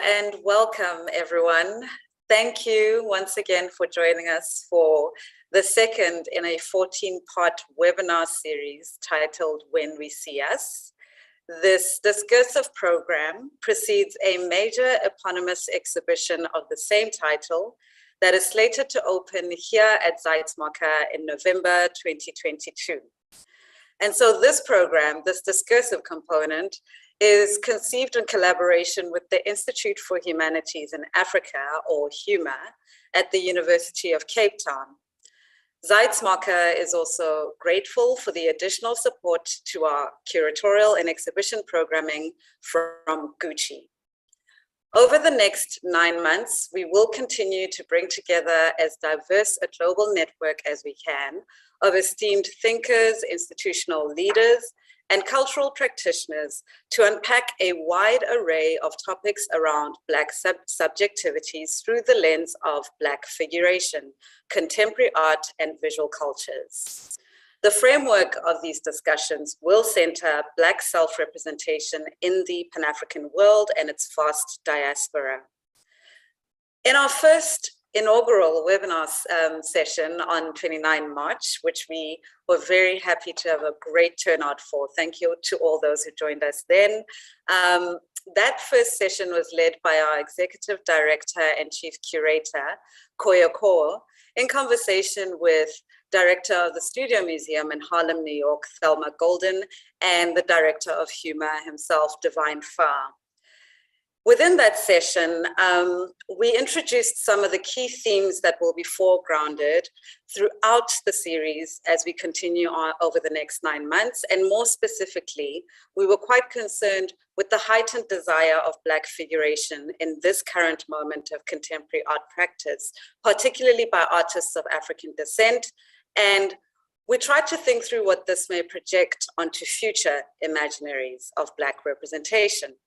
and welcome everyone. Thank you once again for joining us for the second in a 14-part webinar series titled When We See Us. This discursive program precedes a major eponymous exhibition of the same title that is slated to open here at Zeitz MOCAA in November 2022. And so this program, this discursive component, is conceived in collaboration with the Institute for Humanities in Africa, or HUMA, at the University of Cape Town. Zeitz MOCAA is also grateful for the additional support to our curatorial and exhibition programming from Gucci. Over the next 9 months, we will continue to bring together as diverse a global network as we can of esteemed thinkers, institutional leaders, and cultural practitioners to unpack a wide array of topics around Black subjectivities through the lens of Black figuration, contemporary art, and visual cultures. The framework of these discussions will center Black self-representation in the Pan-African world and its vast diaspora. In our first inaugural webinar session on 29 March, which we were very happy to have a great turnout for. Thank you to all those who joined us then. That first session was led by our Executive Director and Chief Curator, Koya Koa, in conversation with Director of the Studio Museum in Harlem, New York, Thelma Golden, and the Director of HUMA himself, Divine Farr. Within that session, we introduced some of the key themes that will be foregrounded throughout the series as we continue on over the next 9 months. And more specifically, we were quite concerned with the heightened desire of Black figuration in this current moment of contemporary art practice, particularly by artists of African descent. And we tried to think through what this may project onto future imaginaries of Black representation.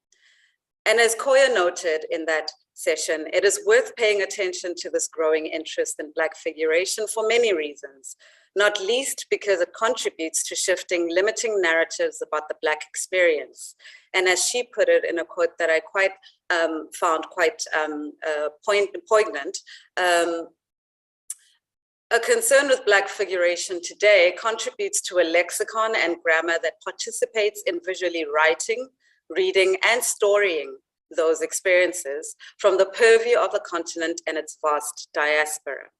And as Koya noted in that session, it is worth paying attention to this growing interest in Black figuration for many reasons, not least because it contributes to shifting limiting narratives about the Black experience. And as she put it in a quote that I found quite poignant, a concern with Black figuration today contributes to a lexicon and grammar that participates in visually writing, reading, and storying those experiences from the purview of the continent and its vast diaspora.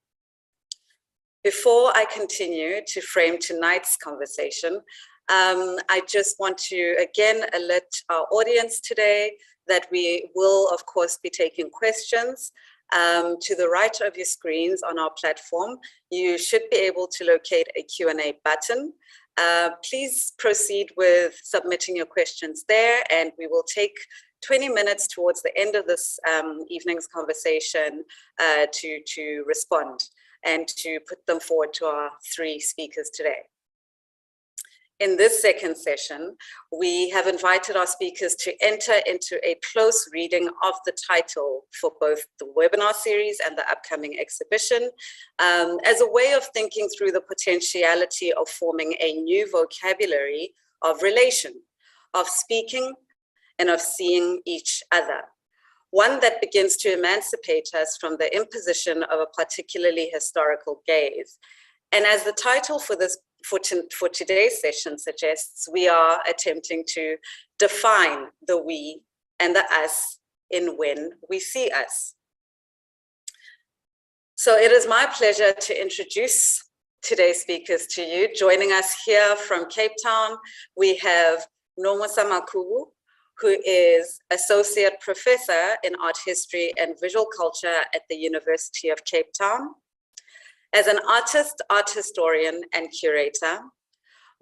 Before I continue to frame tonight's conversation, I just want to again alert our audience today that we will, of course, be taking questions. To the right of your screens on our platform, you should be able to locate a Q&A button. Please proceed with submitting your questions there, and we will take 20 minutes towards the end of this evening's conversation to respond and to put them forward to our 3 speakers today. In this second session, we have invited our speakers to enter into a close reading of the title for both the webinar series and the upcoming exhibition as a way of thinking through the potentiality of forming a new vocabulary of relation, of speaking, and of seeing each other. One that begins to emancipate us from the imposition of a particularly historical gaze. And as the title for today's session suggests, we are attempting to define the we and the us in When We See Us. So it is my pleasure to introduce today's speakers to you. Joining us here from Cape Town, we have Nomusa Makhubu, who is Associate Professor in Art History and Visual Culture at the University of Cape Town. As an artist, art historian, and curator,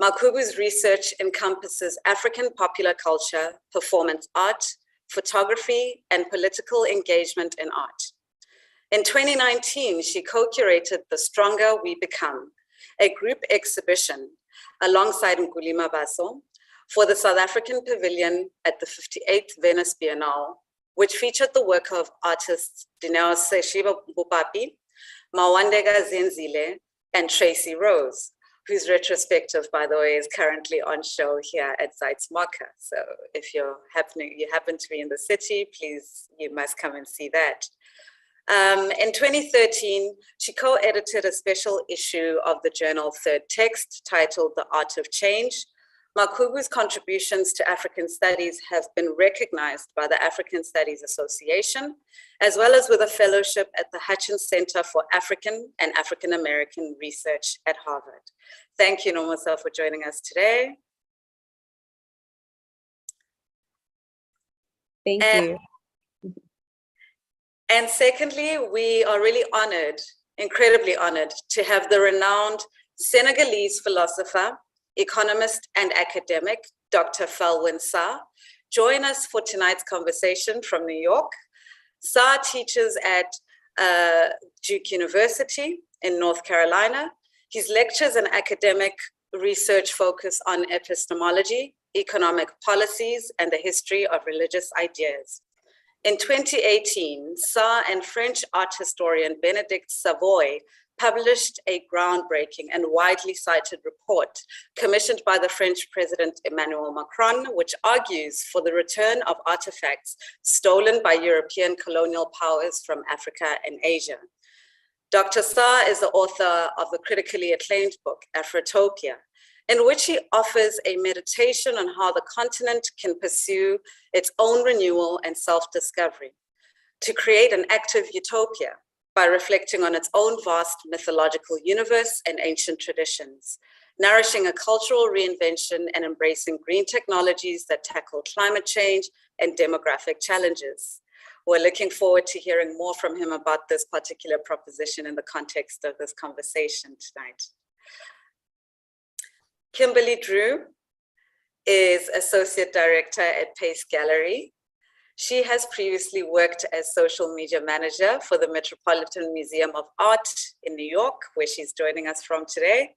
Makhubu's research encompasses African popular culture, performance art, photography, and political engagement in art. In 2019, she co-curated The Stronger We Become, a group exhibition alongside Ngulima Baso for the South African Pavilion at the 58th Venice Biennale, which featured the work of artists Denotes Shiva Bupapi, Mawandega Zenzile, and Tracy Rose, whose retrospective, by the way, is currently on show here at Zeitz MOCAA. So if you happen to be in the city, please, you must come and see that. In 2013, she co-edited a special issue of the journal Third Text titled The Art of Change. Makhubu's contributions to African studies have been recognized by the African Studies Association, as well as with a fellowship at the Hutchins Center for African and African American Research at Harvard. Thank you, Nomusa, for joining us today. Thank you. And secondly, we are really honored, incredibly honored, to have the renowned Senegalese philosopher, economist, and academic, Dr. Felwine Sarr, join us for tonight's conversation from New York. Sarr teaches at Duke University in North Carolina. His lectures and academic research focus on epistemology, economic policies, and the history of religious ideas. In 2018, Sarr and French art historian Bénédicte Savoy published a groundbreaking and widely cited report commissioned by the French President Emmanuel Macron, which argues for the return of artifacts stolen by European colonial powers from Africa and Asia. Dr. Sarr is the author of the critically acclaimed book, Afrotopia, in which he offers a meditation on how the continent can pursue its own renewal and self-discovery, to create an active utopia by reflecting on its own vast mythological universe and ancient traditions, nourishing a cultural reinvention and embracing green technologies that tackle climate change and demographic challenges. We're looking forward to hearing more from him about this particular proposition in the context of this conversation tonight. Kimberly Drew is Associate Director at Pace Gallery. She has previously worked as social media manager for the Metropolitan Museum of Art in New York, where she's joining us from today,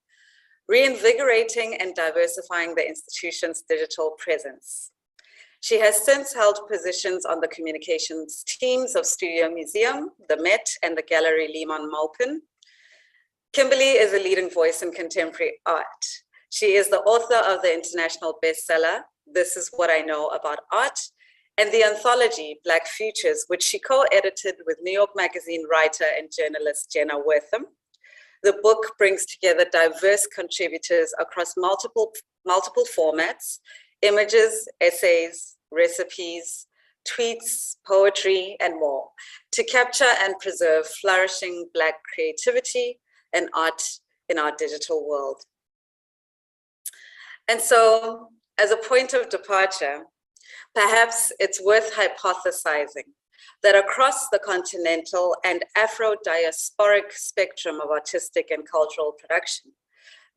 reinvigorating and diversifying the institution's digital presence. She has since held positions on the communications teams of Studio Museum, the Met, and the Gallery Lehman Maupin. Kimberly is a leading voice in contemporary art. She is the author of the international bestseller, This Is What I Know About Art, and the anthology, Black Futures, which she co-edited with New York Magazine writer and journalist Jenna Wortham. The book brings together diverse contributors across multiple formats, images, essays, recipes, tweets, poetry, and more, to capture and preserve flourishing Black creativity and art in our digital world. And so, as a point of departure, perhaps it's worth hypothesizing that across the continental and Afro-diasporic spectrum of artistic and cultural production,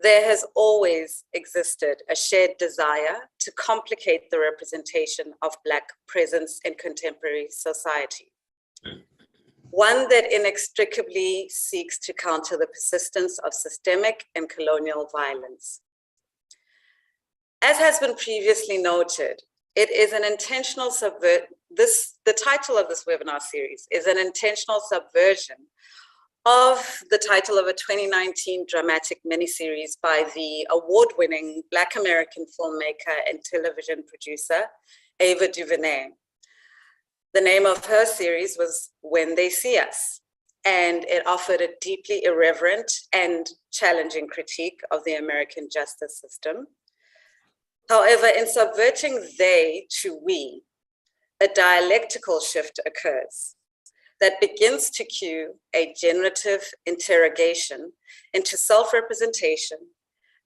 there has always existed a shared desire to complicate the representation of Black presence in contemporary society. One that inextricably seeks to counter the persistence of systemic and colonial violence. As has been previously noted, it is an intentional the title of this webinar series is an intentional subversion of the title of a 2019 dramatic miniseries by the award-winning Black American filmmaker and television producer, Ava DuVernay. The name of her series was When They See Us, and it offered a deeply irreverent and challenging critique of the American justice system. However, in subverting they to we, a dialectical shift occurs that begins to cue a generative interrogation into self-representation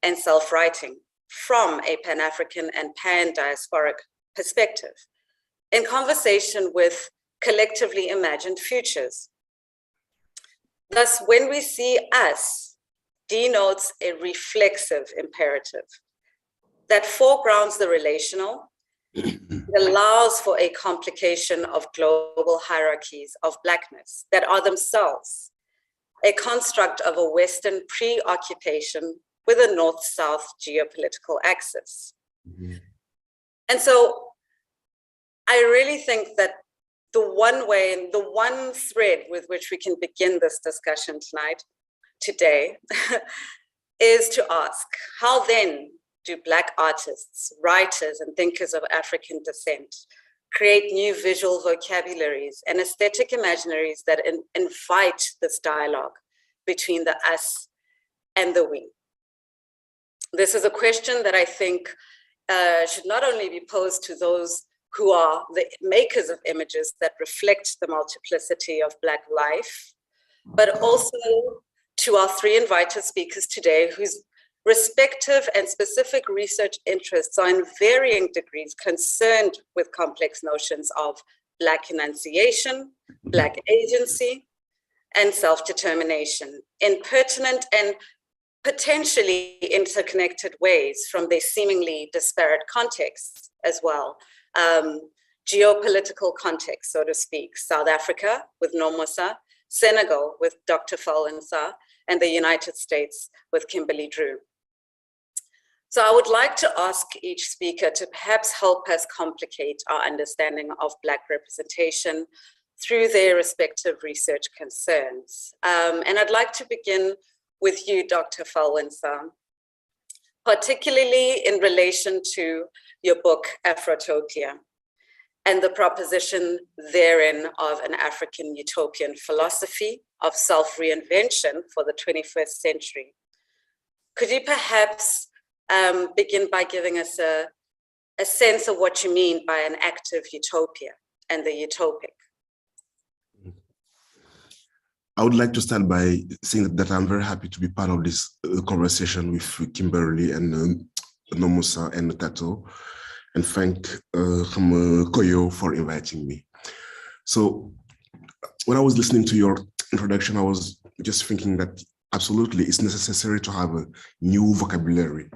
and self-writing from a Pan-African and pan-diasporic perspective, in conversation with collectively imagined futures. Thus, when we see us, denotes a reflexive imperative that foregrounds the relational, it allows for a complication of global hierarchies of Blackness that are themselves a construct of a Western preoccupation with a North-South geopolitical axis. Mm-hmm. And so I really think that the one thread with which we can begin this discussion today, is to ask, how then do Black artists, writers, and thinkers of African descent create new visual vocabularies and aesthetic imaginaries that invite this dialogue between the us and the we? This is a question that I think should not only be posed to those who are the makers of images that reflect the multiplicity of Black life, but also to our three invited speakers today, whose respective and specific research interests are in varying degrees concerned with complex notions of Black enunciation, Black agency, and self-determination in pertinent and potentially interconnected ways from their seemingly disparate contexts as well. Geopolitical context, so to speak, South Africa with Nomusa, Senegal with Dr. Felwine Sarr, and the United States with Kimberly Drew. So I would like to ask each speaker to perhaps help us complicate our understanding of Black representation through their respective research concerns. And I'd like to begin with you, Dr. Felwine Sarr, particularly in relation to your book, Afrotopia, and the proposition therein of an African utopian philosophy of self-reinvention for the 21st century. Could you perhaps begin by giving us a sense of what you mean by an active utopia and the utopic? I would like to start by saying that I'm very happy to be part of this conversation with Kimberly and Nomusa and Tato, and thank Koyo for inviting me. So when I was listening to your introduction, I was just thinking that absolutely it's necessary to have a new vocabulary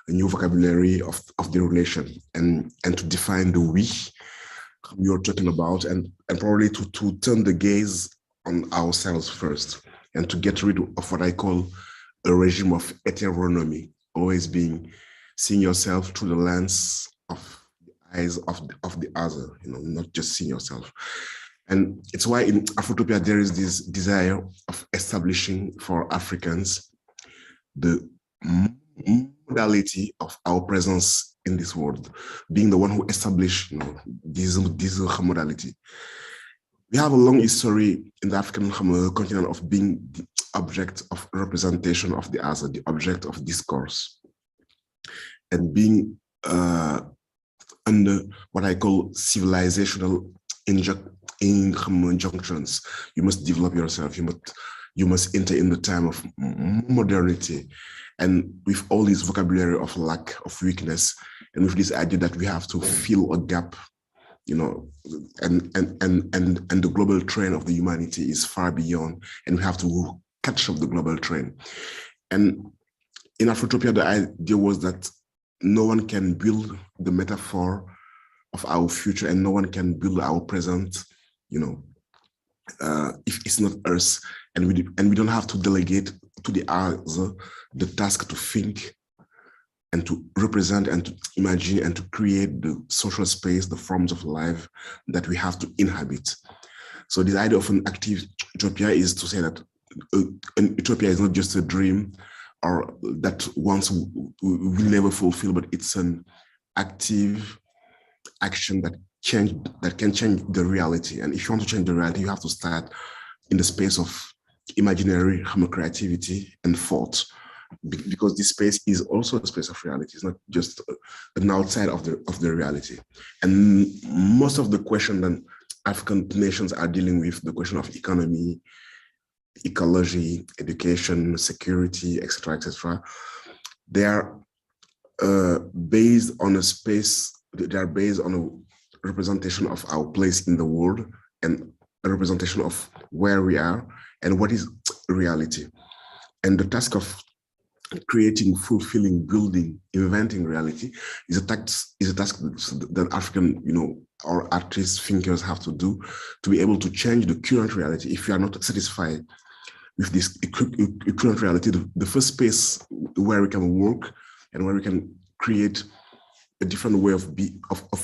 of the relation and to define the we you're talking about, and probably to turn the gaze on ourselves first and to get rid of what I call a regime of heteronomy, always seeing yourself through the lens of the eyes of the other, not just seeing yourself. And it's why in Afrotopia there is this desire of establishing for Africans the modality of our presence in this world, being the one who established this modality. We have a long history in the African continent of being the object of representation of the other, the object of discourse, and being under what I call civilizational injunctions. You must develop yourself. You must enter in the time of modernity, and with all this vocabulary of lack, of weakness, and with this idea that we have to fill a gap, and the global trend of the humanity is far beyond, and we have to catch up the global trend. And in Afrotopia, the idea was that no one can build the metaphor of our future, and no one can build our present, if it's not us, and we don't have to delegate to the other the task to think and to represent and to imagine and to create the social space, the forms of life that we have to inhabit. So this idea of an active utopia is to say that an utopia is not just a dream or that once we never fulfill, but it's an active action that can change the reality. And if you want to change the reality, you have to start in the space of imaginary creativity and thought, because this space is also a space of reality. It's not just an outside of the reality. And most of the question that African nations are dealing with, the question of economy, ecology, education, security, etc., they are based on a space. They are based on a representation of our place in the world and a representation of where we are and what is reality. And the task of creating, fulfilling, building, inventing reality is a task that African, our artists, thinkers have to do to be able to change the current reality. If you are not satisfied with this current reality, the first space where we can work and where we can create a different way of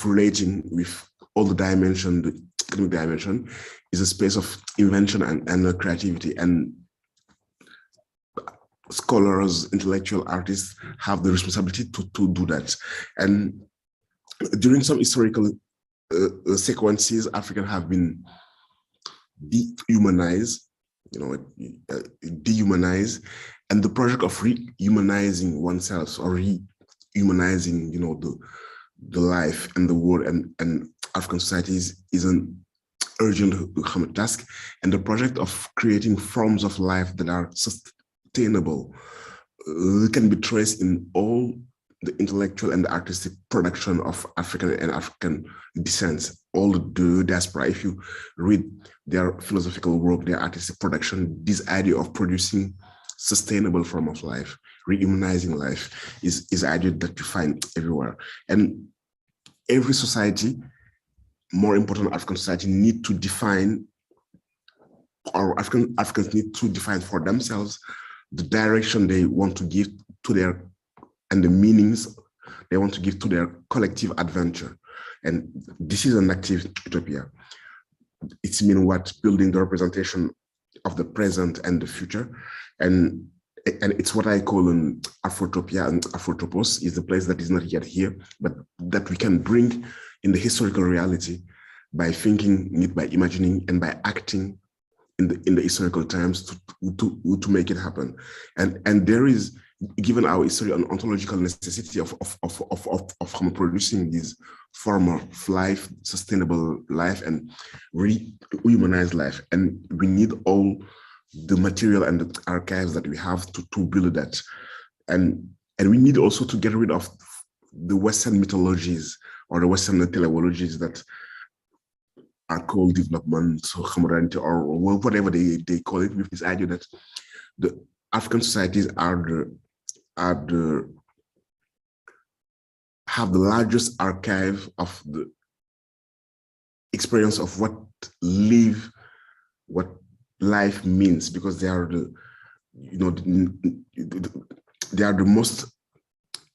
relating with all the dimension, the economic dimension, is a space of invention and creativity. And scholars, intellectual artists have the responsibility to do that. And during some historical sequences, Africans have been dehumanized, dehumanized, and the project of rehumanizing oneself or rehumanizing, the life and the world and African societies is an urgent task, and the project of creating forms of life that are sustainable can be traced in all the intellectual and the artistic production of African and African descent, all the diaspora. If you read their philosophical work, their artistic production, this idea of producing sustainable form of life, rehumanizing life is an idea that you find everywhere. And every society, more important African society, need to define, or Africans need to define for themselves the direction they want to give to their, and the meanings they want to give to their collective adventure. And this is an active utopia. It's mean what? Building the representation of the present and the future. And it's what I call an Afrotopia, and Afrotopos is the place that is not yet here, but that we can bring in the historical reality by thinking it, by imagining, and by acting in the historical times to make it happen. And there is, given our history, an ontological necessity of producing this form of life, sustainable life, and rehumanized life. And we need all the material and the archives that we have to build that. And we need also to get rid of the Western mythologies or the Western teleologies that are called development or whatever they call it, with this idea that the African societies have the largest archive of the experience of what life means, because they are they are the most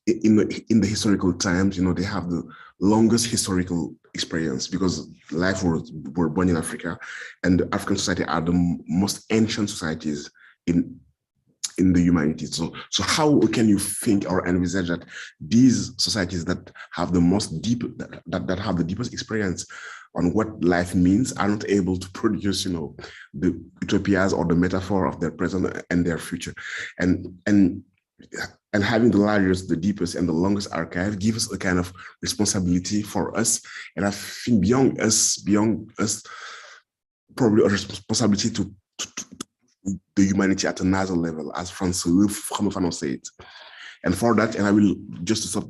in the historical times. They have the longest historical experience because life were born in Africa, and the African society are the most ancient societies in the humanity. So how can you think or envisage that these societies that have the most deep, that have the deepest experience on what life means are not able to produce, the utopias or the metaphor of their present and their future? And having the largest, the deepest, and the longest archive gives us a kind of responsibility for us. And I think beyond us, probably a responsibility to the humanity at another level, as Francois Fanon said. And for that, and I will just to stop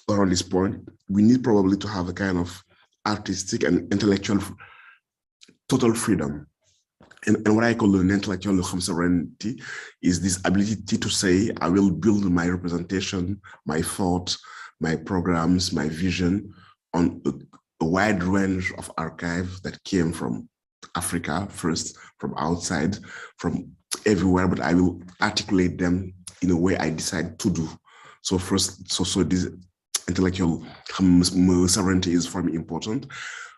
around this point, we need probably to have a kind of artistic and intellectual total freedom. And what I call an intellectual sovereignty is this ability to say, I will build my representation, my thought, my programs, my vision on a wide range of archives that came from Africa first, from outside, from everywhere, but I will articulate them in a way I decide to do. So first, so this intellectual sovereignty is for me important.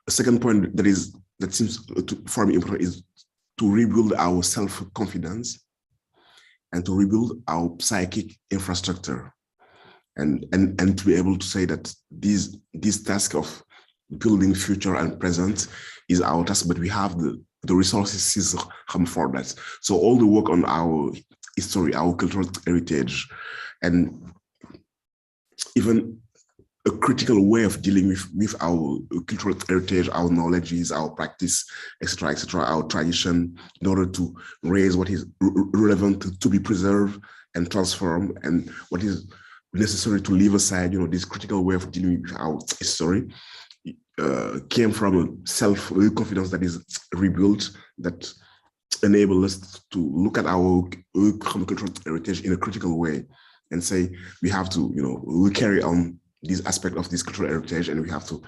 A second point that seems for me important is to rebuild our self-confidence and to rebuild our psychic infrastructure, and to be able to say that this task of building future and present is our task, but we have the resources for that. So all the work on our history, our cultural heritage, and even a critical way of dealing with our cultural heritage, our knowledges, our practice, etc., our tradition, in order to raise what is relevant to be preserved and transformed, and what is necessary to leave aside. This critical way of dealing with our history came from a self-confidence that is rebuilt, that enables us to look at our cultural heritage in a critical way and say, we have to, we carry on this aspect of this cultural heritage, and we have to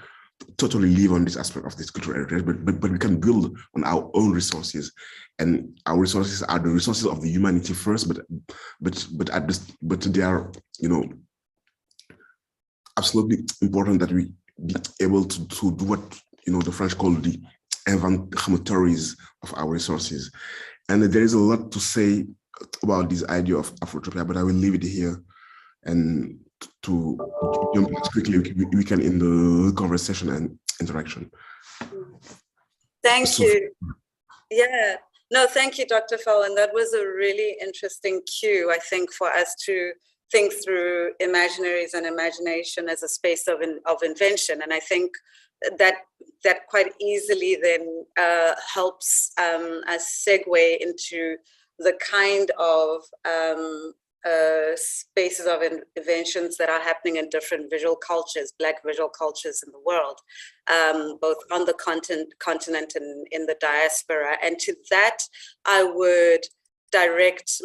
totally live on this aspect of this cultural heritage, but we can build on our own resources, and our resources are the resources of the humanity first, but they are, absolutely important that we be able to do what the French call the inventories of our resources. And there is a lot to say about this idea of Afrotopia, but I will leave it here. And to jump quickly, we can in the conversation and interaction. Thank you. Yeah, no, thank you, Dr. Felwine. That was a really interesting cue, I think, for us to think through imaginaries and imagination as a space of invention. And I think that quite easily then helps us segue into the kind of spaces of inventions that are happening in different visual cultures, Black visual cultures in the world, both on the continent and in the diaspora. And to that, I would direct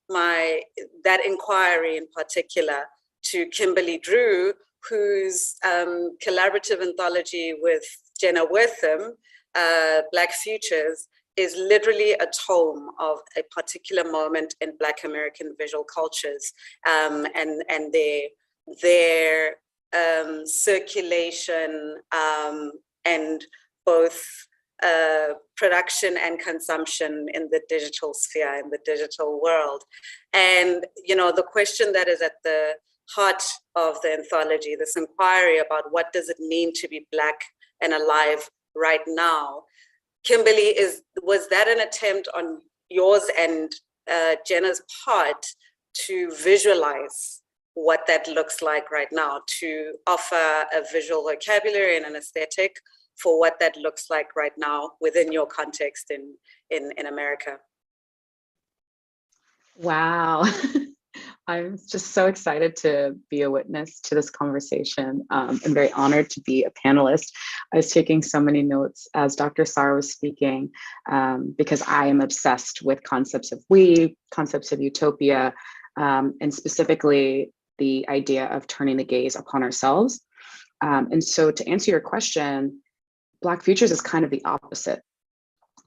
that inquiry in particular to Kimberly Drew, whose collaborative anthology with Jenna Wortham, Black Futures, is literally a tome of a particular moment in Black American visual cultures, and their circulation and both production and consumption in the digital sphere, in the digital world. And, you know, the question that is at the heart of the anthology, this inquiry about what does it mean to be Black and alive right now. Kimberly, was that an attempt on yours and Jenna's part to visualize what that looks like right now, to offer a visual vocabulary and an aesthetic for what that looks like right now within your context in America? Wow. I'm just so excited to be a witness to this conversation. I'm very honored to be a panelist. I was taking so many notes as Dr. Sarr was speaking, because I am obsessed with concepts of we, concepts of utopia, and specifically the idea of turning the gaze upon ourselves. And so to answer your question, Black Futures is kind of the opposite.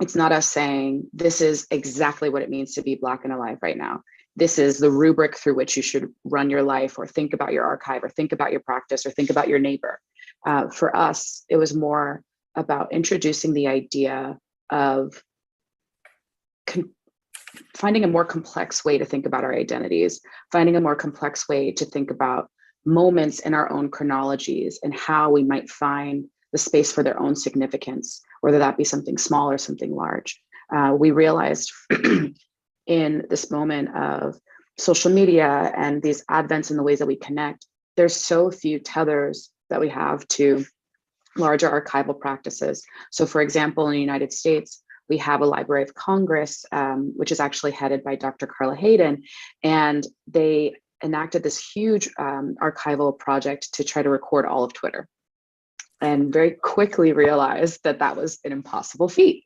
It's not us saying, this is exactly what it means to be Black and alive right now. This is the rubric through which you should run your life, or think about your archive, or think about your practice, or think about your neighbor. For us, it was more about introducing the idea of finding a more complex way to think about our identities, finding a more complex way to think about moments in our own chronologies and how we might find the space for their own significance, whether that be something small or something large. We realized in this moment of social media and these advents in the ways that we connect, there's so few tethers that we have to larger archival practices. So for example, in the United States, we have a Library of Congress, which is actually headed by Dr. Carla Hayden, and they enacted this huge archival project to try to record all of Twitter, and very quickly realized that that was an impossible feat.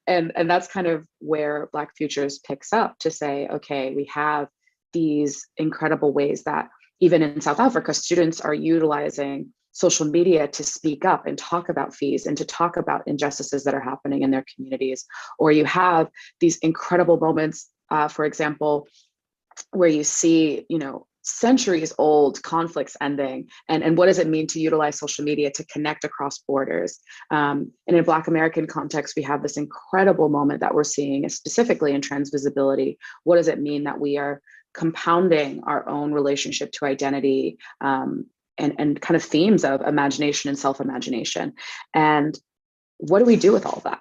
And that's kind of where Black Futures picks up to say, okay, we have these incredible ways that even in South Africa, students are utilizing social media to speak up and talk about fees and to talk about injustices that are happening in their communities. Or you have these incredible moments, for example, where you see, you know, centuries old conflicts ending, and what does it mean to utilize social media to connect across borders. And in Black American context, we have this incredible moment that we're seeing, specifically in transvisibility. What does it mean that we are compounding our own relationship to identity, and kind of themes of imagination and self-imagination? And what do we do with all of that?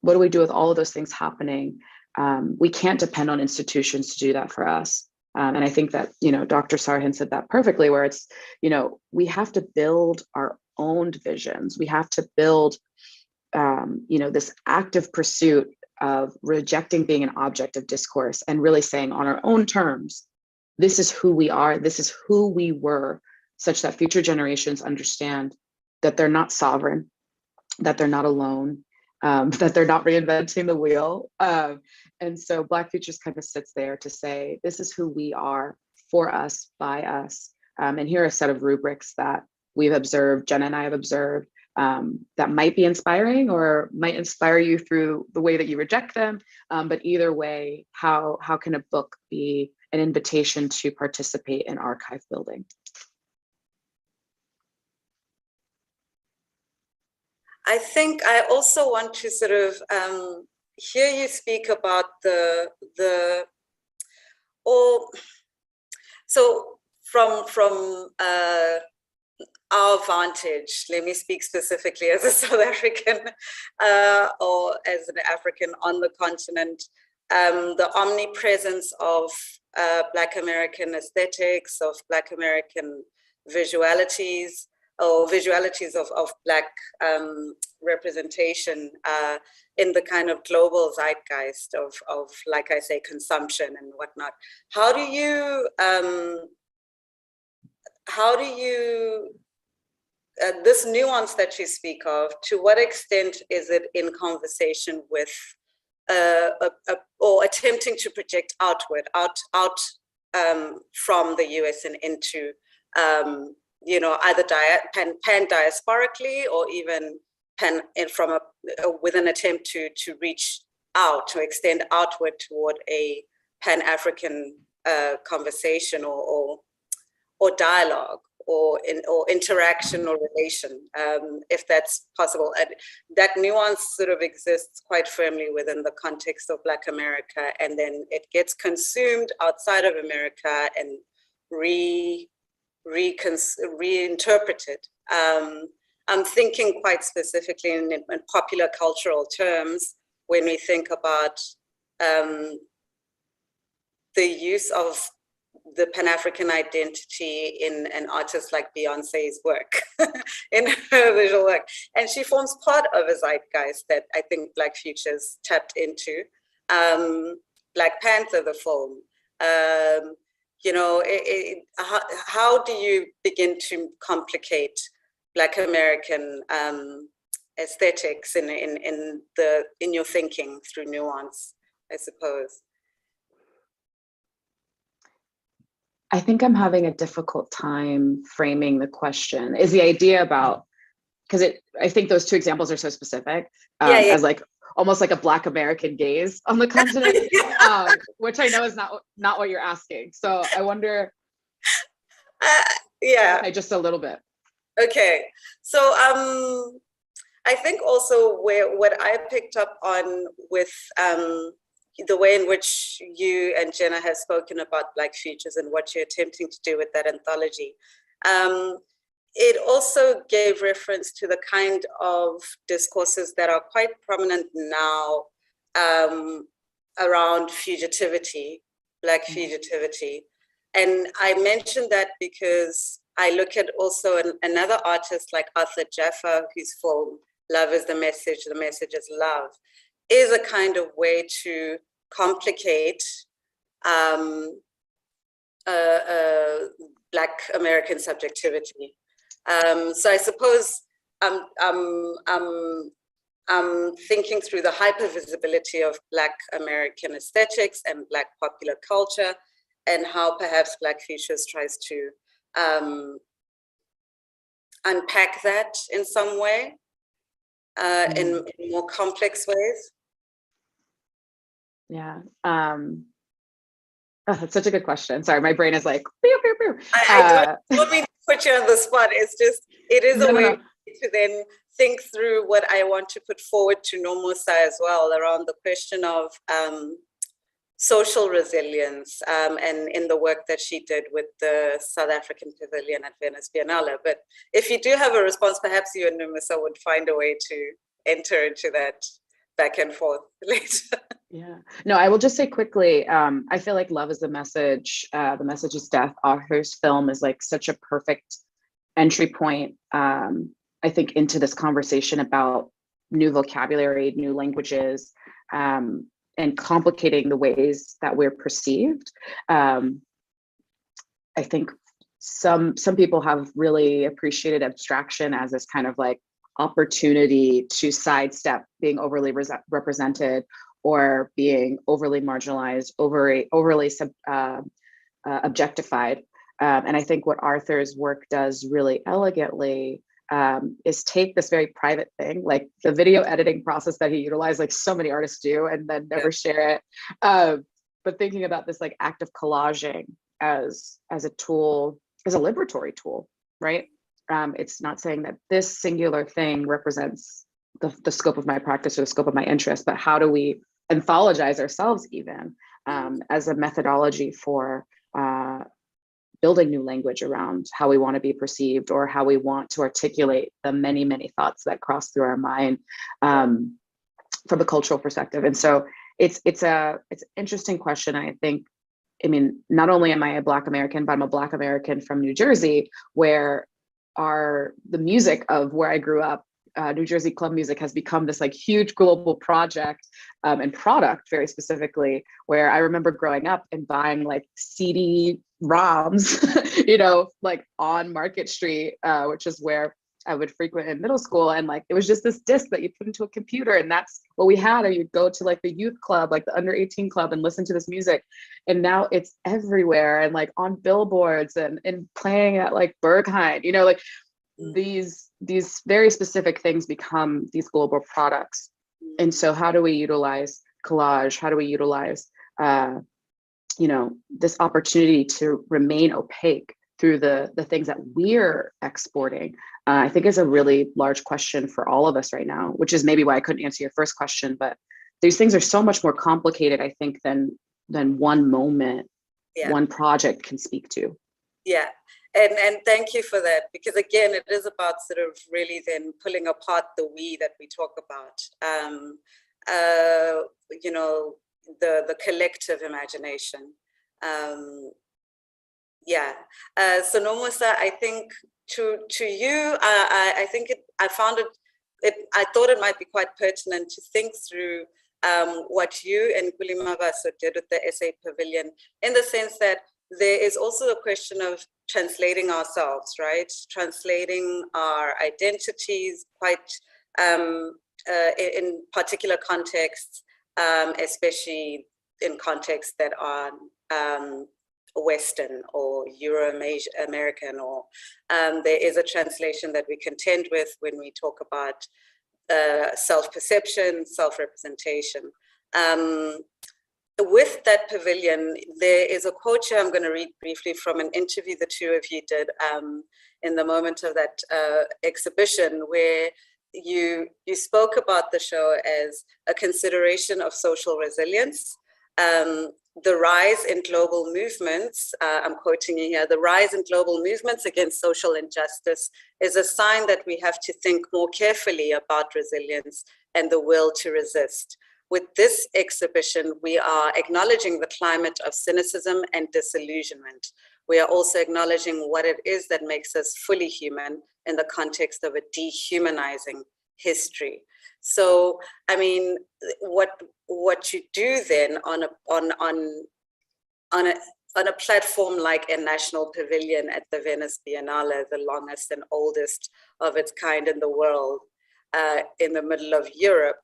What do we do with all of those things happening? We can't depend on institutions to do that for us. And I think that, you know, Dr. Sarr said that perfectly, where it's, you know, we have to build our own visions. We have to build, you know, this active pursuit of rejecting being an object of discourse and really saying on our own terms, this is who we are, this is who we were, such that future generations understand that they're not sovereign, that they're not alone, that they're not reinventing the wheel. And so Black Futures kind of sits there to say, this is who we are, for us, by us. And here are a set of rubrics that we've observed, Jenna and I have observed, that might be inspiring or might inspire you through the way that you reject them. But either way, how can a book be an invitation to participate in archive building? I think I also want to sort of here you speak about or so from our vantage, let me speak specifically as a South African or as an African on the continent, the omnipresence of Black American aesthetics, of Black American visualities, or visualities of Black representation in the kind of global zeitgeist of, like I say, consumption and whatnot. How do you this nuance that you speak of, to what extent is it in conversation with or attempting to project outward, out from the US and into, you know, either pan-diasporically or even with an attempt to reach out, to extend outward toward a Pan-African conversation or dialogue, or interaction or relation, if that's possible. And that nuance sort of exists quite firmly within the context of Black America, and then it gets consumed outside of America and reinterpreted. I'm thinking quite specifically in popular cultural terms when we think about the use of the Pan-African identity in an artist like Beyonce's work, in her visual work. And she forms part of a zeitgeist that I think Black Futures tapped into. Black Panther, the film, you know, how do you begin to complicate Black American aesthetics in your thinking through nuance, I suppose? I think I'm having a difficult time framing the question. Is the idea about, because I think those two examples are so specific, as like almost like a Black American gaze on the continent, which I know is not what you're asking. So I wonder. Okay, just a little bit. Okay, so I think also what I picked up on with the way in which you and Jenna have spoken about Black Futures and what you're attempting to do with that anthology. It also gave reference to the kind of discourses that are quite prominent now around fugitivity, Black fugitivity. And I mentioned that because I look at also another artist like Arthur Jaffa, whose film, Love is the Message is Love, is a kind of way to complicate Black American subjectivity. So I suppose I'm thinking through the hypervisibility of Black American aesthetics and Black popular culture, and how perhaps Black Futures tries to unpack that in some way, in more complex ways. Yeah. Oh, that's such a good question. Sorry, my brain is like, pew, pew, pew. I don't mean to put you on the spot. It's just, it is a way to then think through what I want to put forward to Nomusa as well, around the question of social resilience, and in the work that she did with the South African Pavilion at Venice Biennale. But if you do have a response, perhaps you and Nomusa would find a way to enter into that back and forth later. Yeah, no, I will just say quickly, I feel like Love is the Message is Death, Arthur's film, is like such a perfect entry point, I think, into this conversation about new vocabulary, new languages, and complicating the ways that we're perceived. I think some people have really appreciated abstraction as this kind of like opportunity to sidestep being overly represented or being overly marginalized, overly objectified. And I think what Arthur's work does really elegantly is take this very private thing, like the video editing process that he utilized, like so many artists do, and then never share it. But thinking about this like act of collaging as a tool, as a liberatory tool, right? It's not saying that this singular thing represents the scope of my practice or the scope of my interest, but how do we anthologize ourselves even as a methodology for building new language around how we want to be perceived or how we want to articulate the many, many thoughts that cross through our mind from a cultural perspective. And so it's an interesting question. I think, I mean, not only am I a Black American, but I'm a Black American from New Jersey, where the music of where I grew up, New Jersey club music, has become this like huge global project and product, very specifically, where I remember growing up and buying like CD-ROMs, you know, like on Market Street, which is where I would frequent in middle school. And like, it was just this disc that you put into a computer, and that's what we had. Or you'd go to like the youth club, like the under 18 club, and listen to this music. And now it's everywhere, and like on billboards and playing at like Berghain, you know, like these very specific things become these global products. And so how do we utilize collage? How do we utilize, you know, this opportunity to remain opaque through the things that we're exporting? I think is a really large question for all of us right now, which is maybe why I couldn't answer your first question, but these things are so much more complicated, I think, than one moment, one project can speak to. Yeah, and thank you for that, because again, it is about sort of really then pulling apart the we that we talk about, you know, the collective imagination. So Nomusa, I think to you, I think I thought it might be quite pertinent to think through what you and Kulimavaso did with the essay pavilion, in the sense that there is also a question of translating ourselves, right? Translating our identities quite in particular contexts, especially in contexts that are Western or Euro-American, or there is a translation that we contend with when we talk about self-perception, self-representation. With that pavilion, there is a quote here I'm going to read briefly from an interview the two of you did in the moment of that exhibition, where you spoke about the show as a consideration of social resilience. The rise in global movements, I'm quoting you here, the rise in global movements against social injustice is a sign that we have to think more carefully about resilience and the will to resist. With this exhibition, we are acknowledging the climate of cynicism and disillusionment. We are also acknowledging what it is that makes us fully human in the context of a dehumanizing history. So, I mean, what you do then on a platform like a national pavilion at the Venice Biennale, the longest and oldest of its kind in the world, in the middle of Europe,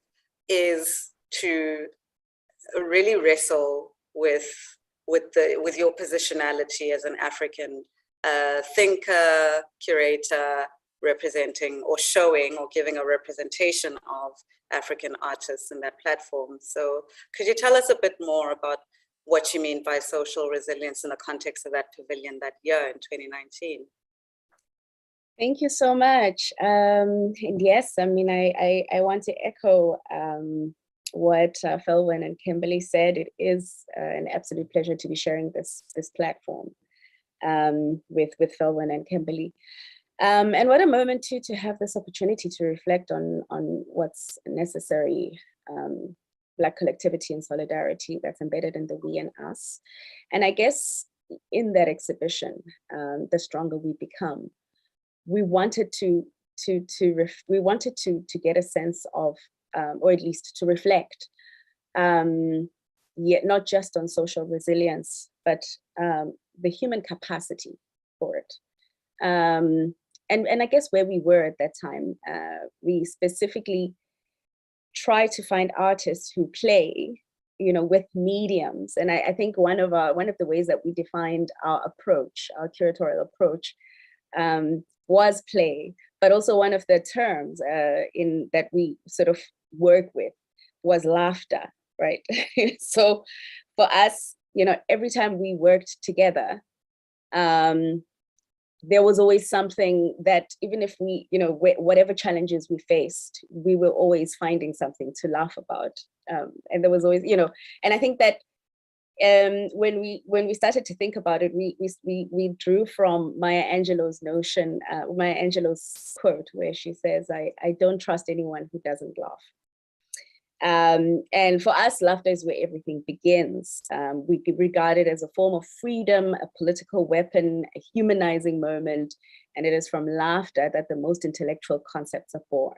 is to really wrestle with your positionality as an African thinker, curator, representing or showing or giving a representation of African artists in that platform. So could you tell us a bit more about what you mean by social resilience in the context of that pavilion that year in 2019? Thank you so much. And yes, I mean, I want to echo what Felwine and Kimberly said. It is an absolute pleasure to be sharing this platform with Felwine and Kimberly. And what a moment to have this opportunity to reflect on what's necessary, Black collectivity and solidarity that's embedded in the we and us. And I guess in that exhibition, The Stronger We Become, we wanted to get a sense of, or at least to reflect, yet not just on social resilience, but the human capacity for it. And I guess where we were at that time, we specifically try to find artists who play, you know, with mediums. And I think one of the ways that we defined our approach, our curatorial approach, was play, but also one of the terms in that we sort of work with was laughter, right? So for us, you know, every time we worked together, there was always something that, even if we, whatever challenges we faced, we were always finding something to laugh about. And there was always, and I think that when we started to think about it, we drew from Maya Angelou's notion, Maya Angelou's quote, where she says, I don't trust anyone who doesn't laugh. And for us, laughter is where everything begins. We regard it as a form of freedom, a political weapon, a humanizing moment, and it is from laughter that the most intellectual concepts are born.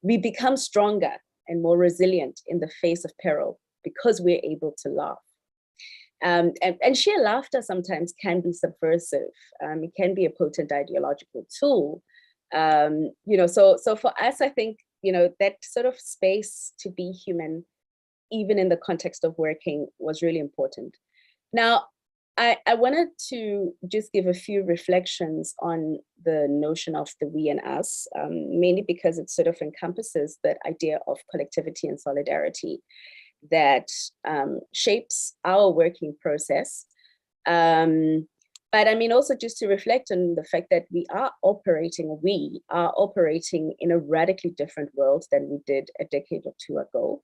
We become stronger and more resilient in the face of peril because we're able to laugh. And sheer laughter sometimes can be subversive. It can be a potent ideological tool. So for us, I think, that sort of space to be human, even in the context of working, was really important. Now, I wanted to just give a few reflections on the notion of the we and us, mainly because it sort of encompasses that idea of collectivity and solidarity that shapes our working process. But I mean, also just to reflect on the fact that we are operating in a radically different world than we did a decade or two ago.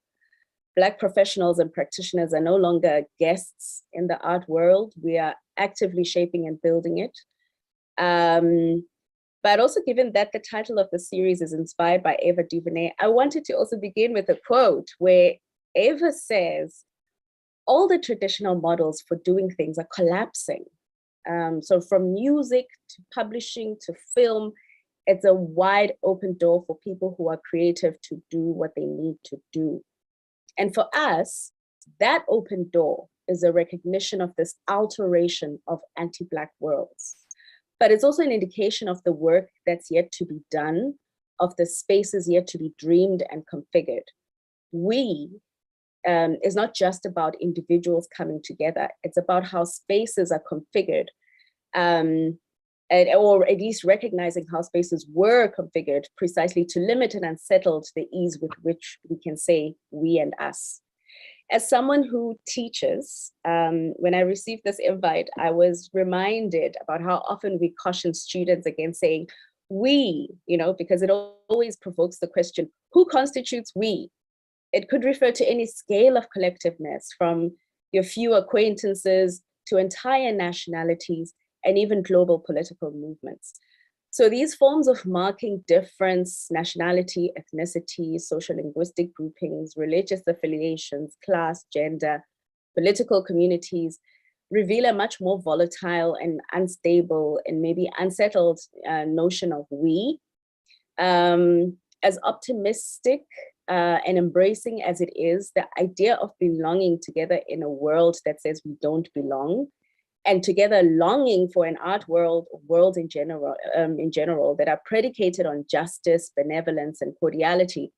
Black professionals and practitioners are no longer guests in the art world. We are actively shaping and building it. But also, given that the title of the series is inspired by Ava DuVernay, I wanted to also begin with a quote where Ava says, all the traditional models for doing things are collapsing. So from music to publishing to film, it's a wide open door for people who are creative to do what they need to do. And for us, that open door is a recognition of this alteration of anti-Black worlds. But it's also an indication of the work that's yet to be done, of the spaces yet to be dreamed and configured. We is not just about individuals coming together. It's about how spaces are configured, or at least recognizing how spaces were configured precisely to limit and unsettle the ease with which we can say we and us. As someone who teaches, when I received this invite, I was reminded about how often we caution students against saying we, because it always provokes the question, who constitutes we? It could refer to any scale of collectiveness, from your few acquaintances to entire nationalities and even global political movements. So these forms of marking difference, nationality, ethnicity, social linguistic groupings, religious affiliations, class, gender, political communities, reveal a much more volatile and unstable and maybe unsettled notion of we. As optimistic and embracing as it is, the idea of belonging together in a world that says we don't belong, and together longing for an art world, world in general that are predicated on justice, benevolence, and cordiality,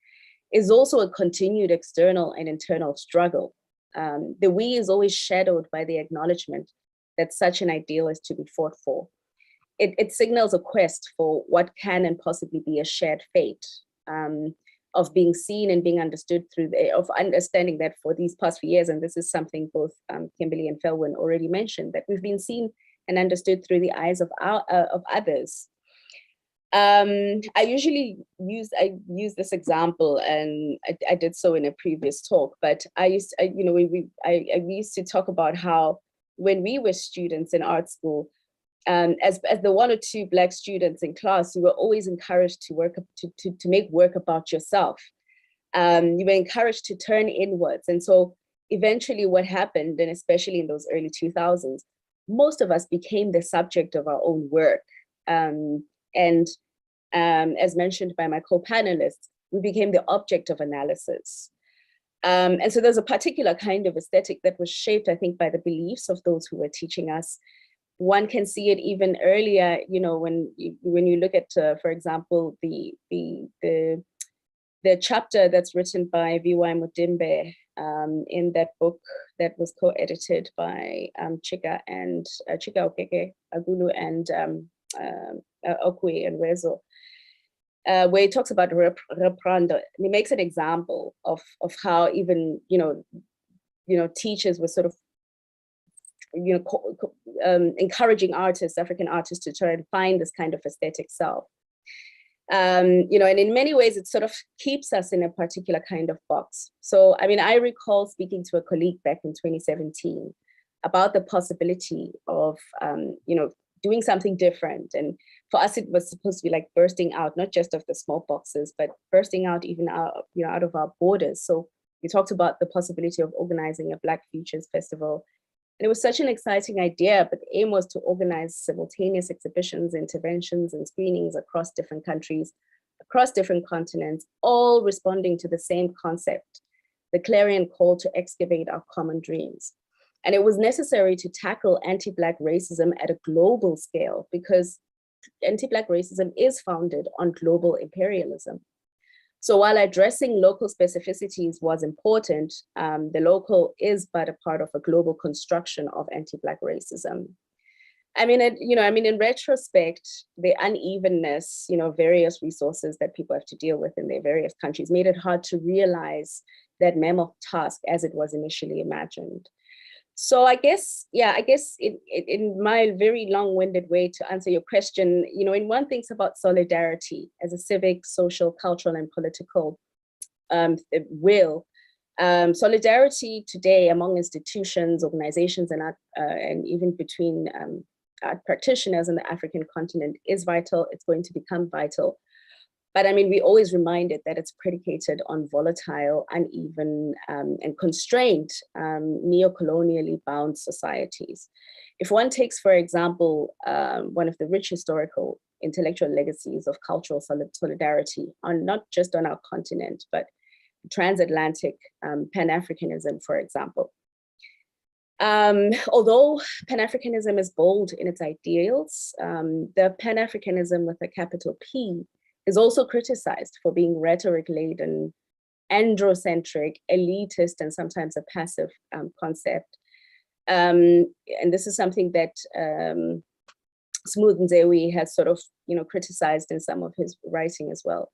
is also a continued external and internal struggle. The we is always shadowed by the acknowledgement that such an ideal is to be fought for. It signals a quest for what can and possibly be a shared fate, of being seen and being understood of understanding that for these past few years, and this is something both Kimberly and Felwine already mentioned, that we've been seen and understood through the eyes of others. I usually use this example, and I did so in a previous talk, but I used to talk about how when we were students in art school, as the one or two Black students in class, you were always encouraged to make work about yourself. You were encouraged to turn inwards. And so eventually what happened, and especially in those early 2000s, most of us became the subject of our own work. And as mentioned by my co-panelists, we became the object of analysis. And so there's a particular kind of aesthetic that was shaped, I think, by the beliefs of those who were teaching us. One can see it even earlier, when you look at, for example, the chapter that's written by V.Y. Mudimbe in that book that was co-edited by Chika Okeke Agulu and Okwe and Wezo, where he talks about reprando. And he makes an example of how even teachers were sort of encouraging artists, African artists, to try and find this kind of aesthetic self. And in many ways, it sort of keeps us in a particular kind of box. So, I mean, I recall speaking to a colleague back in 2017 about the possibility of, doing something different. And for us, it was supposed to be like bursting out, not just of the small boxes, but bursting out even out of our borders. So we talked about the possibility of organizing a Black Futures Festival. And it was such an exciting idea, but the aim was to organize simultaneous exhibitions, interventions, and screenings across different countries, across different continents, all responding to the same concept, the clarion call to excavate our common dreams. And it was necessary to tackle anti-Black racism at a global scale because anti-Black racism is founded on global imperialism. So while addressing local specificities was important, the local is but a part of a global construction of anti-Black racism. I mean, in retrospect, the unevenness, various resources that people have to deal with in their various countries made it hard to realize that mammoth task as it was initially imagined. So I guess in my very long-winded way to answer your question, in one thinks about solidarity as a civic, social, cultural, and political will. Solidarity today among institutions, organizations, and even between art practitioners on the African continent is vital. It's going to become vital. But I mean, we always reminded that it's predicated on volatile, uneven, and constrained neo-colonially bound societies. If one takes, for example, one of the rich historical intellectual legacies of cultural solidarity, not just on our continent, but transatlantic Pan-Africanism, for example. Although Pan-Africanism is bold in its ideals, the Pan-Africanism with a capital P is also criticized for being rhetoric-laden, androcentric, elitist, and sometimes a passive concept. And this is something that Smooth Nzewi has sort of, criticized in some of his writing as well.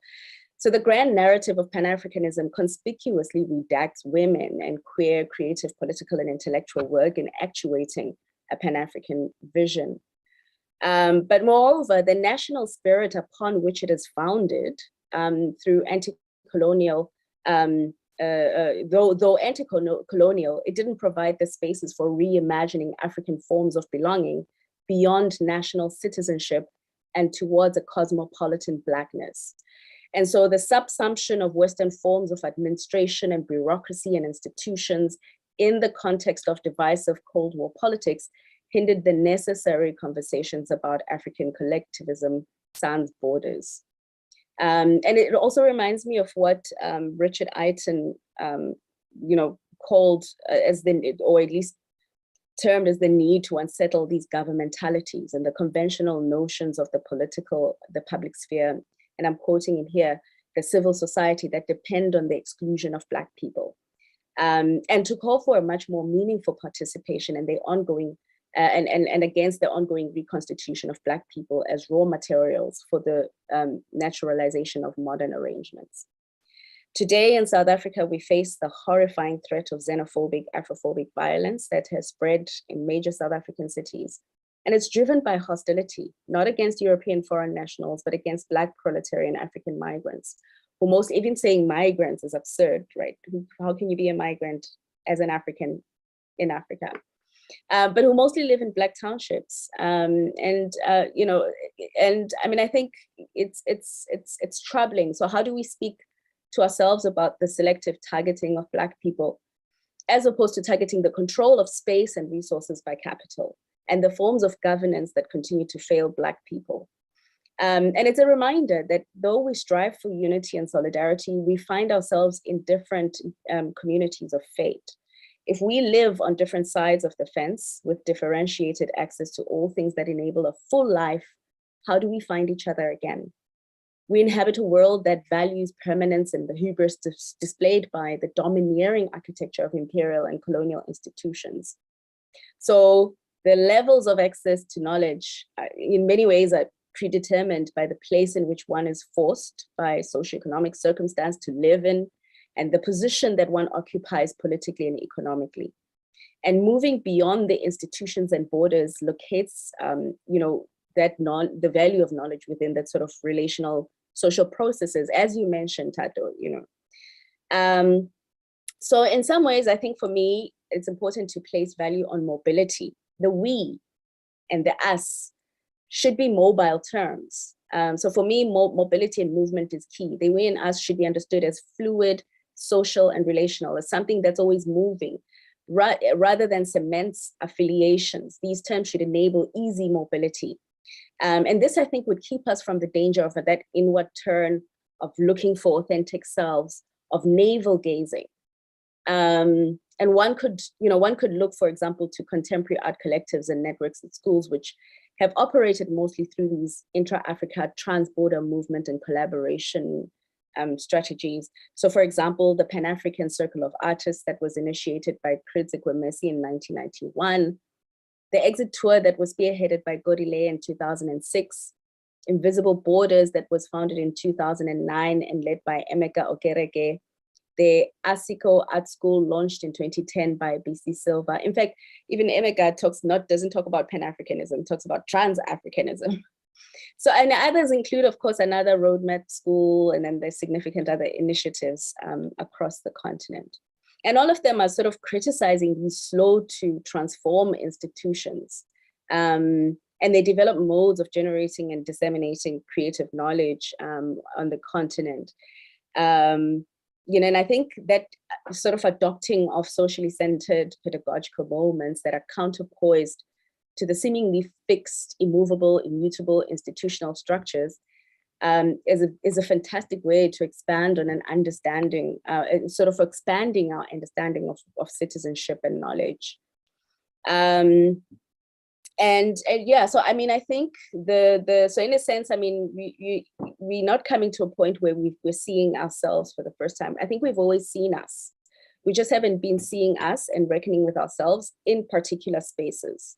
So the grand narrative of Pan-Africanism conspicuously redacts women and queer, creative, political, and intellectual work in actuating a Pan-African vision. But moreover, the national spirit upon which it is founded through anti-colonial, though anti-colonial, it didn't provide the spaces for reimagining African forms of belonging beyond national citizenship and towards a cosmopolitan Blackness. And so the subsumption of Western forms of administration and bureaucracy and institutions in the context of divisive Cold War politics hindered the necessary conversations about African collectivism sans borders. And it also reminds me of what Richard Eiton, called or at least termed as the need to unsettle these governmentalities and the conventional notions of the public sphere. And I'm quoting him here, the civil society that depend on the exclusion of Black people. And to call for a much more meaningful participation in the ongoing and against the ongoing reconstitution of Black people as raw materials for the naturalization of modern arrangements. Today in South Africa, we face the horrifying threat of xenophobic, Afrophobic violence that has spread in major South African cities. And it's driven by hostility, not against European foreign nationals, but against Black proletarian African migrants, who even saying migrants is absurd, right? How can you be a migrant as an African in Africa? But who mostly live in Black townships, and I mean, I think it's troubling. So how do we speak to ourselves about the selective targeting of Black people, as opposed to targeting the control of space and resources by capital, and the forms of governance that continue to fail Black people? And it's a reminder that though we strive for unity and solidarity, we find ourselves in different communities of fate. If we live on different sides of the fence with differentiated access to all things that enable a full life, how do we find each other again? We inhabit a world that values permanence and the hubris displayed by the domineering architecture of imperial and colonial institutions. So the levels of access to knowledge in many ways are predetermined by the place in which one is forced by socioeconomic circumstance to live in, and the position that one occupies politically and economically. And moving beyond the institutions and borders locates, the value of knowledge within that sort of relational social processes, as you mentioned, Tato, So in some ways, I think for me, it's important to place value on mobility. The we and the us should be mobile terms. So for me, mobility and movement is key. The we and us should be understood as fluid, social, and relational, as something that's always moving, rather than cements affiliations. These terms should enable easy mobility. And this, I think, would keep us from the danger of that inward turn of looking for authentic selves, of navel gazing. And one could look, for example, to contemporary art collectives and networks at schools, which have operated mostly through these intra-Africa trans-border movement and collaboration strategies. So, for example, the Pan-African Circle of Artists that was initiated by Kritze Gwemesi in 1991, the exit tour that was spearheaded by Godile in 2006, Invisible Borders that was founded in 2009 and led by Emeka Okereke, the ASICO Art School launched in 2010 by BC Silva. In fact, even Emeka doesn't talk about Pan-Africanism, talks about trans-Africanism. So, and others include, of course, another roadmap school, and then there's significant other initiatives across the continent. And all of them are sort of criticizing these slow to transform institutions. And they develop modes of generating and disseminating creative knowledge on the continent. And I think that sort of adopting of socially centered pedagogical moments that are counterpoised to the seemingly fixed, immovable, immutable institutional structures is a fantastic way to expand on an understanding, sort of expanding our understanding of citizenship and knowledge. So I mean, I think so in a sense, I mean, we're not coming to a point where we're seeing ourselves for the first time. I think we've always seen us. We just haven't been seeing us and reckoning with ourselves in particular spaces.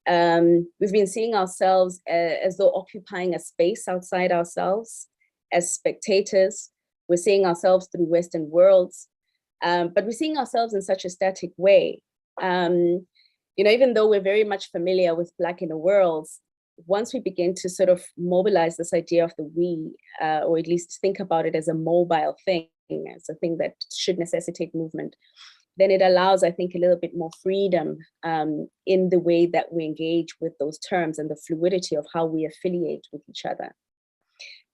We've been seeing ourselves as though occupying a space outside ourselves as spectators. We're seeing ourselves through Western worlds, but we're seeing ourselves in such a static way. Even though we're very much familiar with Black inner worlds, once we begin to sort of mobilize this idea of the we, or at least think about it as a mobile thing, as a thing that should necessitate movement, then it allows, I think, a little bit more freedom in the way that we engage with those terms and the fluidity of how we affiliate with each other.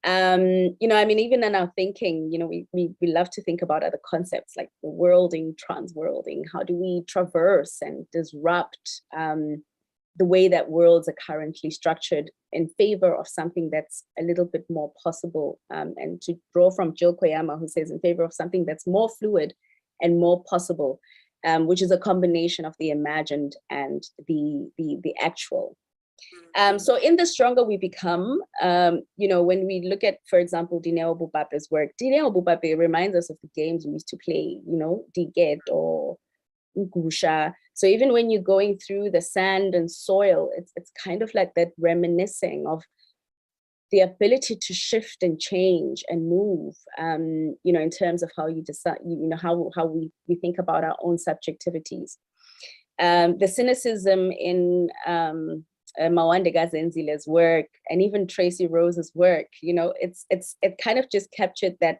I mean, even in our thinking, we love to think about other concepts like the worlding, transworlding. How do we traverse and disrupt the way that worlds are currently structured in favor of something that's a little bit more possible? And to draw from Jill Koyama, who says in favor of something that's more fluid and more possible, which is a combination of the imagined and the actual. So in The Stronger We Become, when we look at, for example, Dineo Bubape's work, Dineo Bubape reminds us of the games we used to play, Diget or Ngusha. So even when you're going through the sand and soil, it's kind of like that reminiscing of the ability to shift and change and move, in terms of how you decide, how we think about our own subjectivities. The cynicism in Mawande Gazenzile's work, and even Tracy Rose's work, it kind of just captured that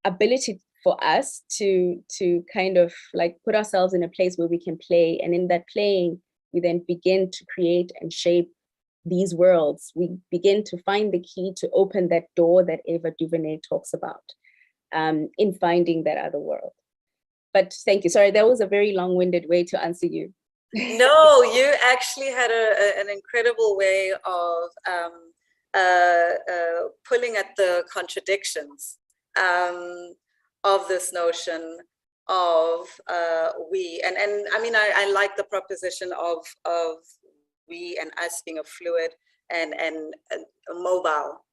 ability for us to kind of like put ourselves in a place where we can play, and in that playing, we then begin to create and shape these worlds. We begin to find the key to open that door that Ava DuVernay talks about in finding that other world. But thank you. Sorry, that was a very long-winded way to answer you. No, you actually had an incredible way of pulling at the contradictions of this notion of we. And I mean, I like the proposition of we and us being a fluid and a mobile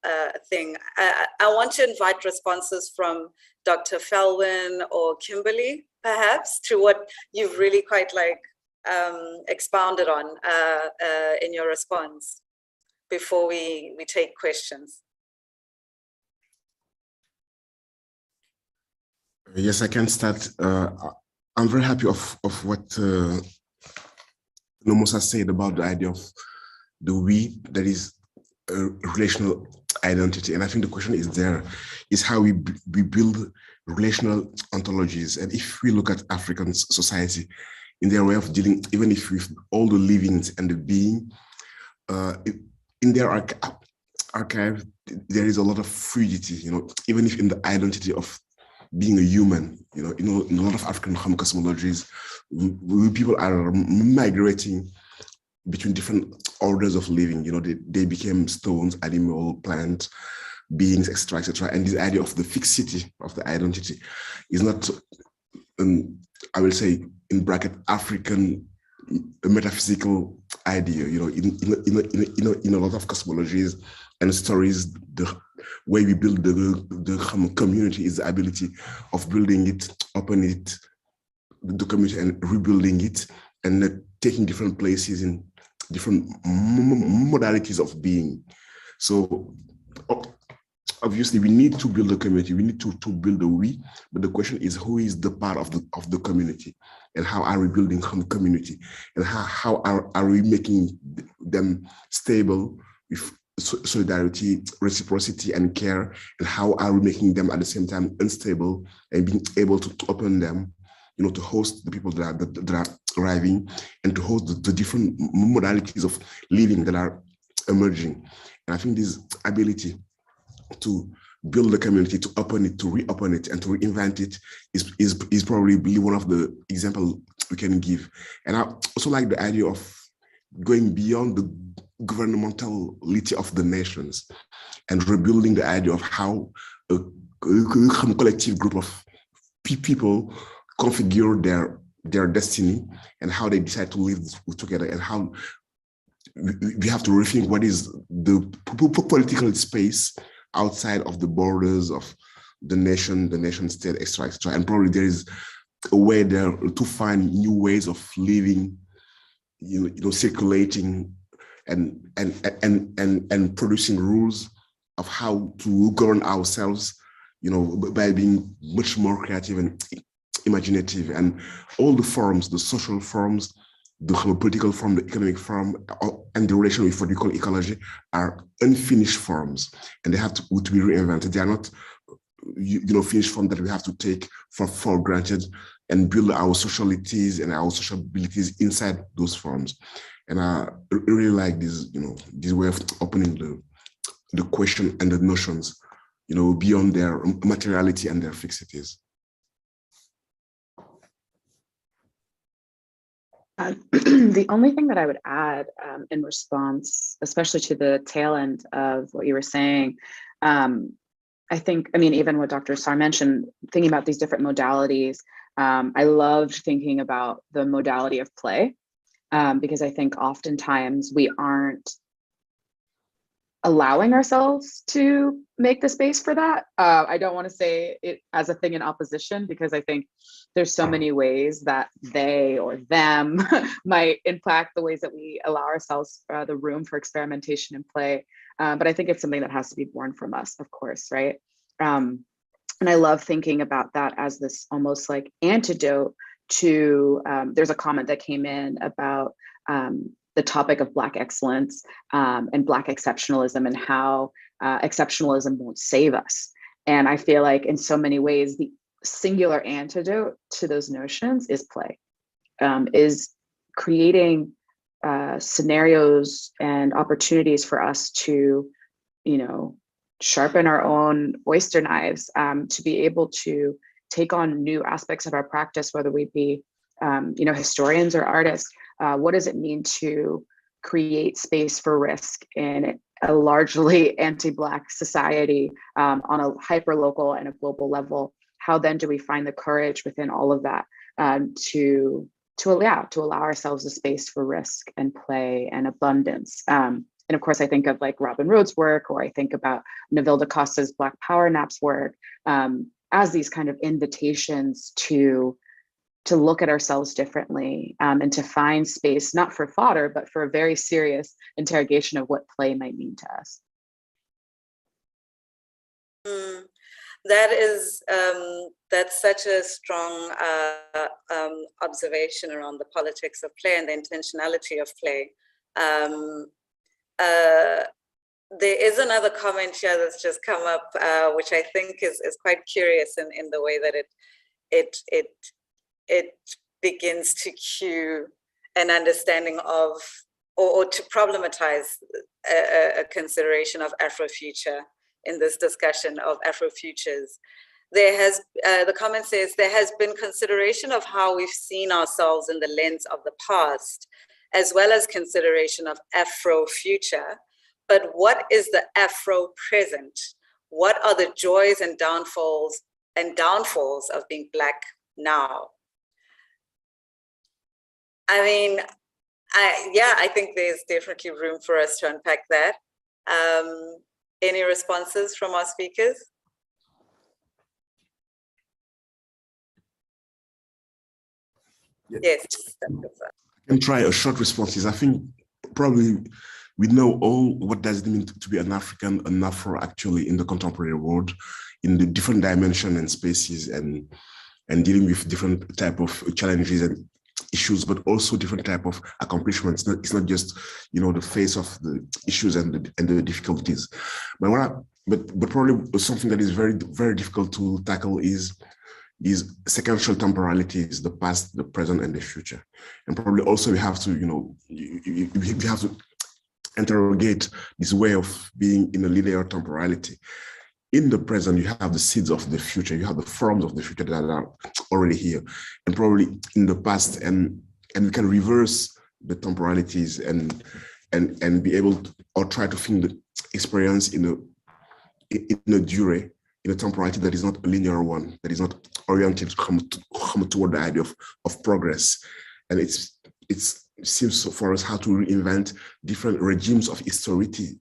thing. I want to invite responses from Dr. Felwine or Kimberly, perhaps, to what you've really quite expounded on in your response before we take questions. Yes, I can start. I'm very happy of what Nomusa said about the idea of the we, that is a relational identity. And I think the question is how we build relational ontologies. And if we look at African society in their way of dealing, even if with all the livings and the being, in their archive, there is a lot of fluidity, even if in the identity of being a human, in a lot of African cosmologies, people are migrating between different orders of living. They became stones, animal, plant, beings, etc., etc. And this idea of the fixity of the identity is not, I will say, in bracket, African metaphysical idea. In a lot of cosmologies and stories, the way we build the community is the ability of building it, opening it, the community, and rebuilding it, and taking different places in different modalities of being. So obviously we need to build a community, we need to build a we, but the question is, who is the part of the community, and how are we building community, and how are we making them stable with solidarity, reciprocity, and care, and how are we making them at the same time unstable and being able to open them, to host the people that are arriving, and to host the different modalities of living that are emerging. And I think this ability to build the community, to open it, to reopen it, and to reinvent it is probably one of the examples we can give. And I also like the idea of going beyond the governmentality of the nations and rebuilding the idea of how a collective group of people configure their destiny and how they decide to live together, and how we have to rethink what is the political space outside of the borders of the nation state, etc., etc. And probably there is a way there to find new ways of living, circulating and producing rules of how to govern ourselves, by being much more creative and imaginative. And all the forms, the social forms, the political form, the economic form, and the relation with what we call ecology are unfinished forms, and they have to be reinvented. They are not, finished form that we have to take for granted and build our socialities and our social abilities inside those forms. And I really like this, this way of opening the question and the notions, beyond their materiality and their fixities. The only thing that I would add in response, especially to the tail end of what you were saying, I think, even what Dr. Sarr mentioned, thinking about these different modalities, I loved thinking about the modality of play, because I think oftentimes we aren't allowing ourselves to make the space for that. I don't want to say it as a thing in opposition, because I think there's so many ways that they or them might impact the ways that we allow ourselves the room for experimentation and play. But I think it's something that has to be born from us, of course, right? And I love thinking about that as this almost like antidote to, there's a comment that came in about the topic of Black excellence and Black exceptionalism, and how exceptionalism won't save us. And I feel like in so many ways, the singular antidote to those notions is play, is creating scenarios and opportunities for us to, sharpen our own oyster knives, to be able to take on new aspects of our practice, whether we be, historians or artists. What does it mean to create space for risk in a largely anti-Black society on a hyper-local and a global level? How then do we find the courage within all of that to allow ourselves a space for risk and play and abundance? And of course, I think of like Robin Rhodes' work, or I think about Neville DaCosta's Black Power Naps work as these kind of invitations to look at ourselves differently, and to find space, not for fodder, but for a very serious interrogation of what play might mean to us. That is, that's such a strong observation around the politics of play and the intentionality of play. There is another comment here that's just come up, which I think is quite curious in the way that it begins to cue an understanding of, or to problematize a consideration of Afrofuture in this discussion of Afrofutures. There has, the comment says, there has been consideration of how we've seen ourselves in the lens of the past, as well as consideration of Afrofuture. But what is the Afro-present? What are the joys and downfalls of being Black now? I mean, I think there's definitely room for us to unpack that. Any responses from our speakers? Yes. I can try a short response. I think probably we know all what does it mean to be an African, an Afro actually in the contemporary world, in the different dimensions and spaces, and dealing with different type of challenges and issues, but also different type of accomplishments. It's not just, you know, the face of the issues and the difficulties. But probably something that is very, very difficult to tackle is sequential temporalities, the past, the present, and the future. And probably also we have to, you know, you have to interrogate this way of being in a linear temporality. In the present, you have the seeds of the future, you have the forms of the future that are already here, and probably in the past, and we can reverse the temporalities and be able to, or try to think the experience in a durée, in a temporality that is not a linear one, that is not oriented to come toward the idea of progress. And it seems for us how to reinvent different regimes of historicities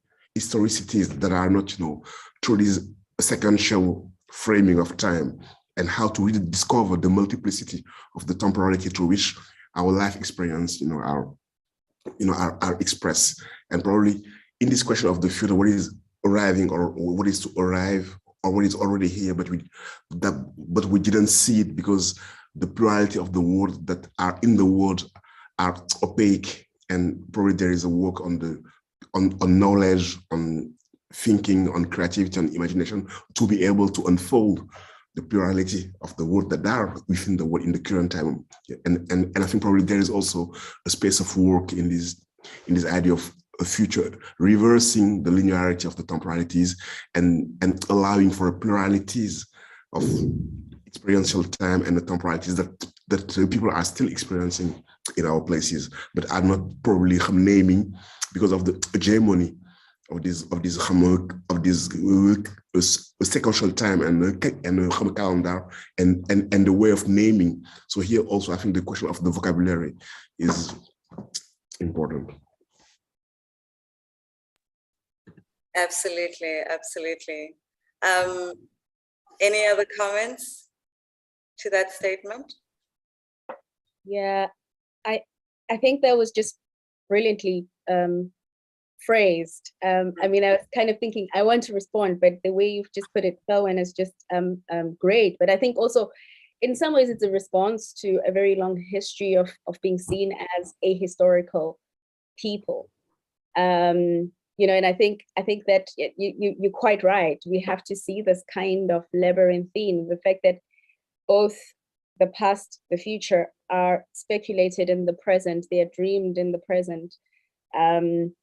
that are not, you know, through this sequential framing of time, and how to really discover the multiplicity of the temporality through which our life experience, you know, are expressed. And probably in this question of the future, what is arriving, or what is to arrive, or what is already here, but we didn't see it because the plurality of the words that are in the world are opaque. And probably there is a work on knowledge, on thinking, on creativity, on imagination, to be able to unfold the plurality of the words that are within the world in the current time. And I think probably there is also a space of work in this idea of a future, reversing the linearity of the temporalities and allowing for pluralities of experiential time and the temporalities that people are still experiencing in our places, but are not probably naming because of the hegemony of this sequential time and calendar and the way of naming. So here also, I think the question of the vocabulary is important. Absolutely, absolutely. Any other comments to that statement? Yeah, I think that was just brilliantly phrased. I mean, I was kind of thinking I want to respond, but the way you've just put it, Felwine, is just great. But I think also, in some ways, it's a response to a very long history of being seen as a historical people. You know, and I think that you're quite right. We have to see this kind of labyrinthine, the fact that both the past, the future are speculated in the present, they are dreamed in the present, and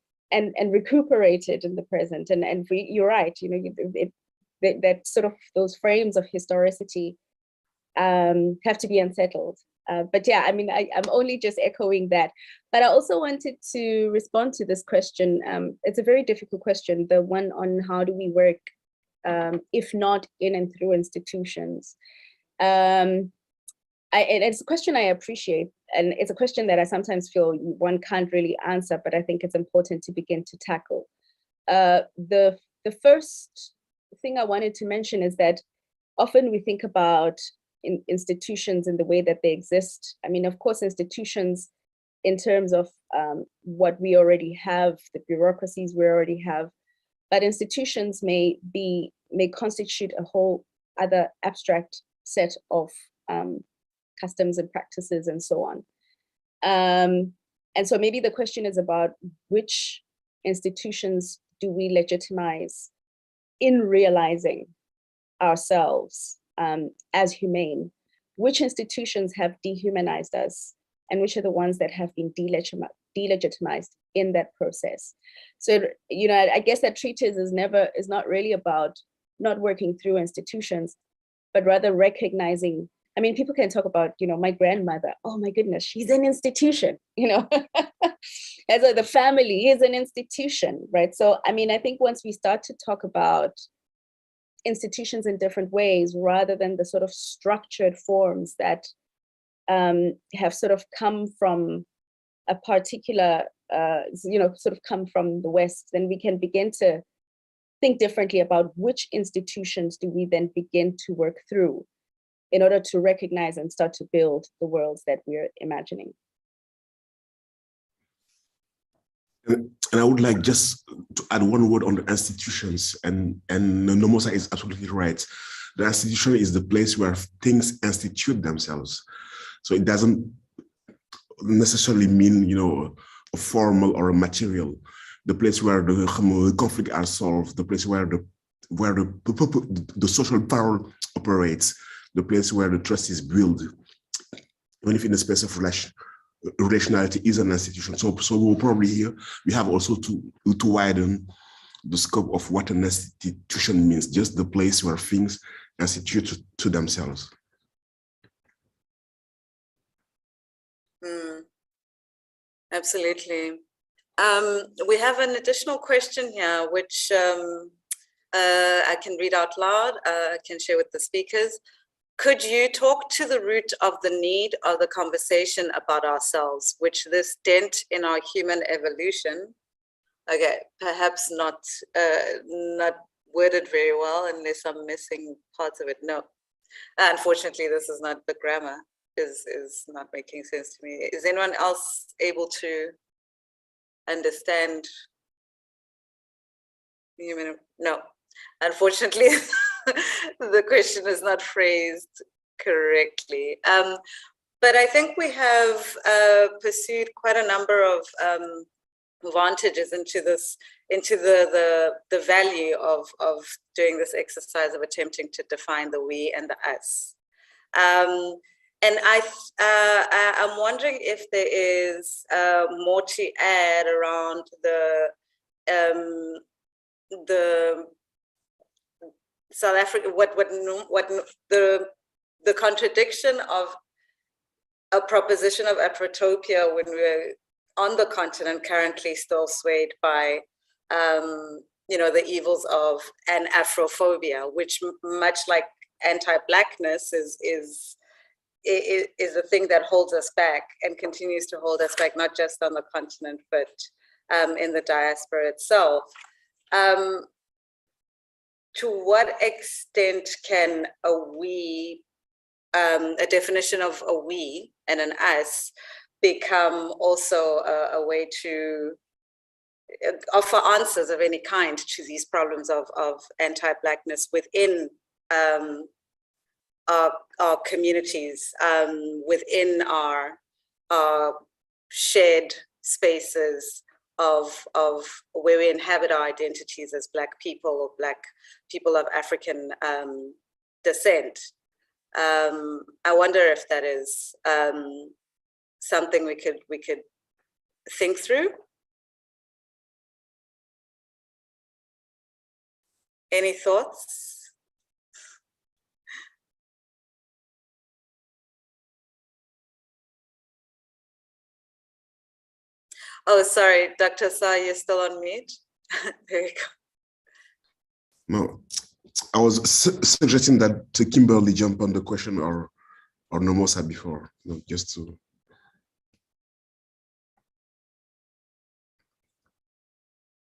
recuperated in the present. And you're right, you know, that sort of those frames of historicity have to be unsettled. But yeah, I mean, I'm only just echoing that. But I also wanted to respond to this question. It's a very difficult question, the one on how do we work, if not in and through institutions. It's a question I appreciate, and it's a question that I sometimes feel one can't really answer, but I think it's important to begin to tackle. The first thing I wanted to mention is that often we think about institutions in the way that they exist. I mean, of course, institutions in terms of what we already have, the bureaucracies we already have, but institutions may constitute a whole other abstract set of customs and practices and so on. And so maybe the question is about which institutions do we legitimize in realizing ourselves as humane? Which institutions have dehumanized us, and which are the ones that have been delegitimized in that process? So, you know, I guess that treatise is not really about not working through institutions, but rather recognizing. I mean, people can talk about, you know, my grandmother, oh my goodness, she's an institution, you know, as the family is an institution, right? So, I mean, I think once we start to talk about institutions in different ways, rather than the sort of structured forms that have sort of come from a particular, you know, sort of come from the West, then we can begin to think differently about which institutions do we then begin to work through in order to recognize and start to build the worlds that we're imagining. And I would like just to add one word on the institutions, and Nomusa is absolutely right. The institution is the place where things institute themselves. So it doesn't necessarily mean, you know, a formal or a material. The place where the conflict are solved, the place where the social power operates, the place where the trust is built, even if in the space of relationality is an institution. So we'll probably here, we have also to widen the scope of what an institution means, just the place where things institute to themselves. Absolutely. We have an additional question here, which I can read out loud, I can share with the speakers. Could you talk to the root of the need of the conversation about ourselves, which this dent in our human evolution, okay, perhaps not worded very well unless I'm missing parts of it. No, unfortunately, this is not the grammar is not making sense to me. Is anyone else able to understand human? No, unfortunately. The question is not phrased correctly. But I think we have pursued quite a number of advantages into the value of doing this exercise of attempting to define the we and the us. And I'm wondering if there is more to add around the South Africa, what the contradiction of a proposition of Afrotopia when we're on the continent currently still swayed by, you know, the evils of an Afrophobia, which much like anti-Blackness is a thing that holds us back and continues to hold us back, not just on the continent, but in the diaspora itself. To what extent can a we, a definition of a we and an us become also a way to offer answers of any kind to these problems of anti-Blackness within our communities, within our shared spaces of where we inhabit our identities as Black people or Black people of African descent. I wonder if that is something we could think through. Any thoughts? Oh, sorry, Dr. Sarr, you're still on mute. There you go. No, I was suggesting that to Kimberly jump on the question or Nomusa before, no, just to.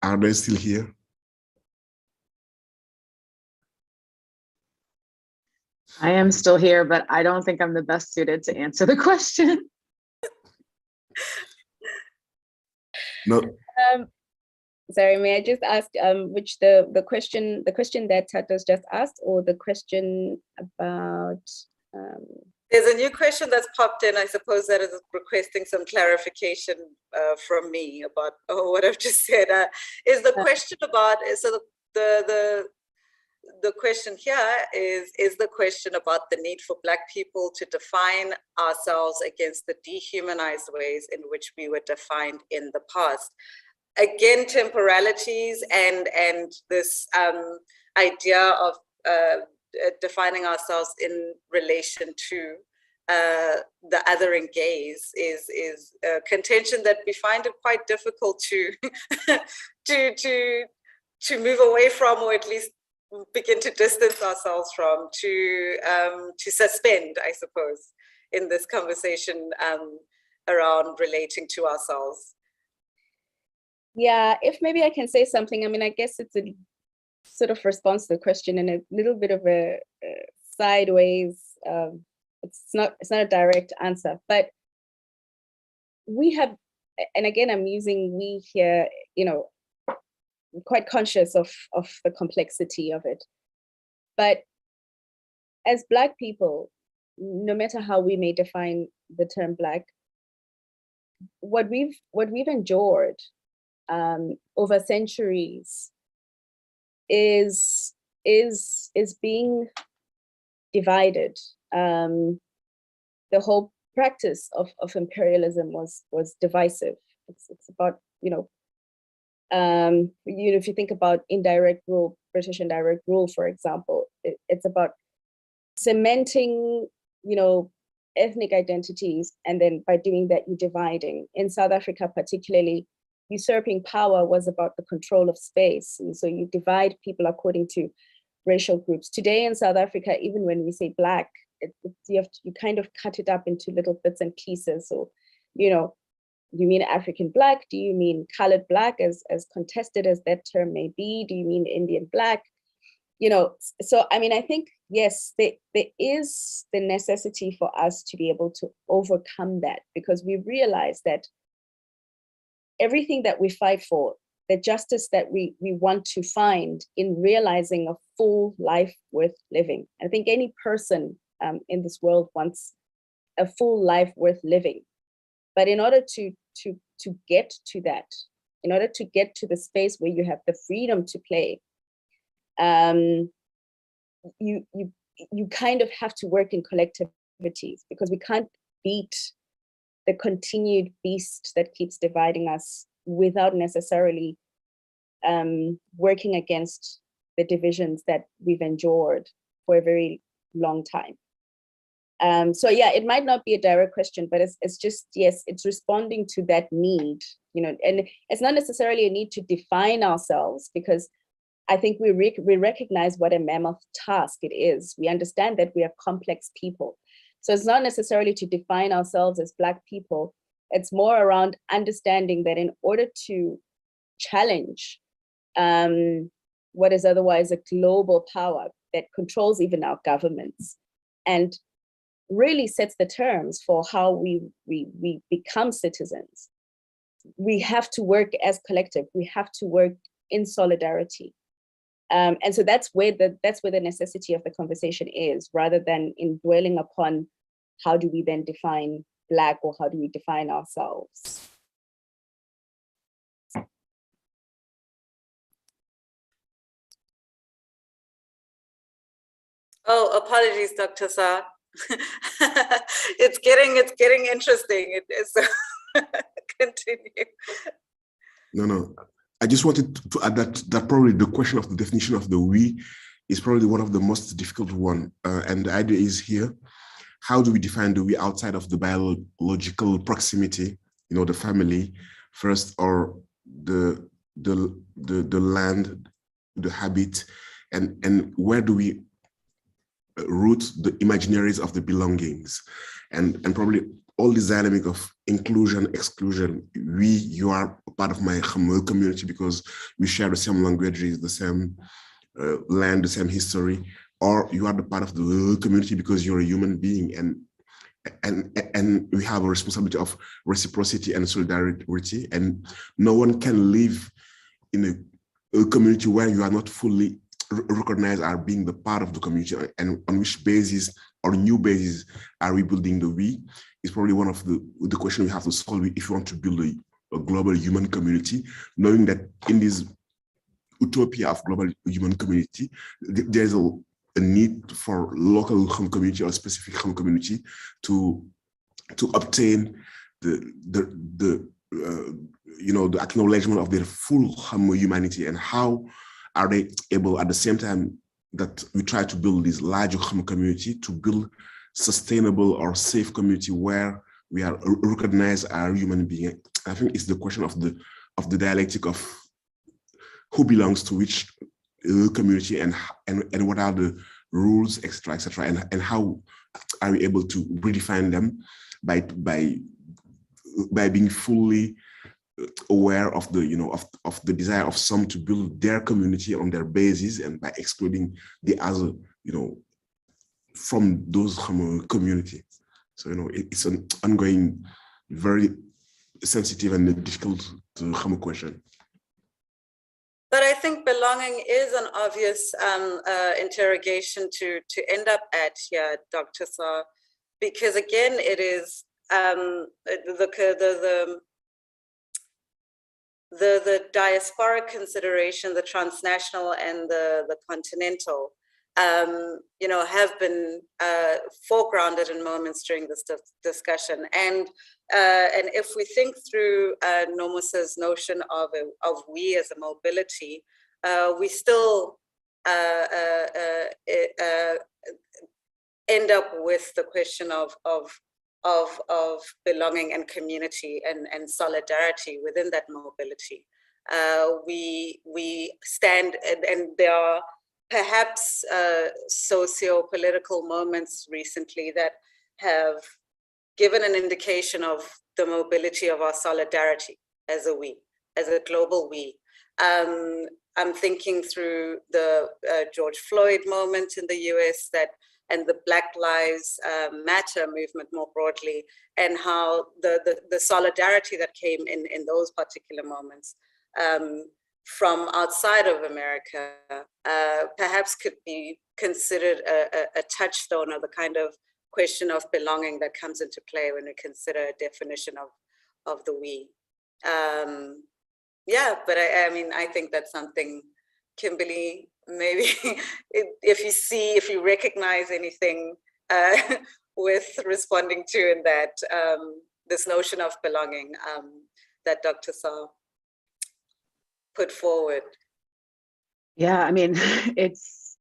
Are they still here? I am still here, but I don't think I'm the best suited to answer the question. No. Sorry, may I just ask which the question that Tato's just asked, or the question about There's a new question that's popped in. I suppose that is requesting some clarification from me about what I've just said. Is the question about, so the question here is the question about the need for Black people to define ourselves against the dehumanized ways in which we were defined in the past. Again, temporalities and this idea of defining ourselves in relation to the othering gaze is a contention that we find it quite difficult to to move away from, or at least begin to distance ourselves from, to suspend, I suppose, in this conversation around relating to ourselves. Yeah, if maybe I can say something. I mean, I guess it's a sort of response to the question and a little bit of a sideways. It's not a direct answer, but we have, and again, I'm using we here, you know, I'm quite conscious of the complexity of it. But as Black people, no matter how we may define the term Black, what we've endured over centuries is being divided. The whole practice of imperialism was divisive. It's about, you know, if you think about indirect rule, British indirect rule, for example, it's about cementing, you know, ethnic identities, and then by doing that, you're dividing. In South Africa, particularly, usurping power was about the control of space, and so you divide people according to racial groups. Today in South Africa, even when we say Black, you kind of cut it up into little bits and pieces. So, you know, do you mean African Black? Do you mean colored Black, as contested as that term may be? Do you mean Indian Black? You know, so I mean, I think, yes, there is the necessity for us to be able to overcome that, because we realize that everything that we fight for, the justice that we want to find in realizing a full life worth living. I think any person in this world wants a full life worth living. But in order to get to that, in order to get to the space where you have the freedom to play, you kind of have to work in collectivities, because we can't beat the continued beast that keeps dividing us without necessarily working against the divisions that we've endured for a very long time. So yeah, it might not be a direct question, but it's just, yes, it's responding to that need, you know, and it's not necessarily a need to define ourselves, because I think we recognize what a mammoth task it is. We understand that we are complex people. So it's not necessarily to define ourselves as Black people. It's more around understanding that in order to challenge what is otherwise a global power that controls even our governments and really sets the terms for how we become citizens, we have to work as collective. We have to work in solidarity. And so that's where the necessity of the conversation is, rather than in dwelling upon how do we then define Black, or how do we define ourselves. Oh, apologies, Dr. Sarr. It's getting interesting. It is. Continue. No. I just wanted to add that probably the question of the definition of the we is probably one of the most difficult one. And the idea is here, how do we define the we outside of the biological proximity, you know, the family first, or the land, the habit, and where do we root the imaginaries of the belongings, and probably all this dynamic of inclusion, exclusion. You are part of my community because we share the same languages, the same land, the same history, or you are the part of the community because you're a human being, and we have a responsibility of reciprocity and solidarity, and no one can live in a community where you are not fully recognized as being the part of the community, and on which basis or new basis are we building the we, is probably one of the questions we have to solve if you want to build a global human community, knowing that in this utopia of global human community, there's a need for local home community or specific home community to obtain the acknowledgement of their full humanity. And how are they able, at the same time that we try to build this larger home community, to build sustainable or safe community where we are recognized as human beings? I think it's the question of the dialectic of who belongs to which community, and what are the rules, etc., and how are we able to redefine them by being fully aware of the desire of some to build their community on their basis, and by excluding the other, from those community. So it's an ongoing, very sensitive and difficult question. But I think belonging is an obvious interrogation to end up at here, Dr. Sarr, because again, it is the diaspora consideration, the transnational and the continental, have been foregrounded in moments during this discussion. And if we think through Nomusa's notion of we as a mobility, we still end up with the question of belonging and community and solidarity within that mobility. We stand, and there are perhaps socio-political moments recently that have given an indication of the mobility of our solidarity as a we, as a global we. I'm thinking through the George Floyd moment in the US, and the Black Lives Matter movement more broadly, and how the solidarity that came in those particular moments from outside of America perhaps could be considered a touchstone of the kind of question of belonging that comes into play when we consider a definition of the we. Yeah, but I think that's something, Kimberly, maybe if you recognize anything with responding to in that, this notion of belonging that Dr. Sarr put forward. Yeah, it's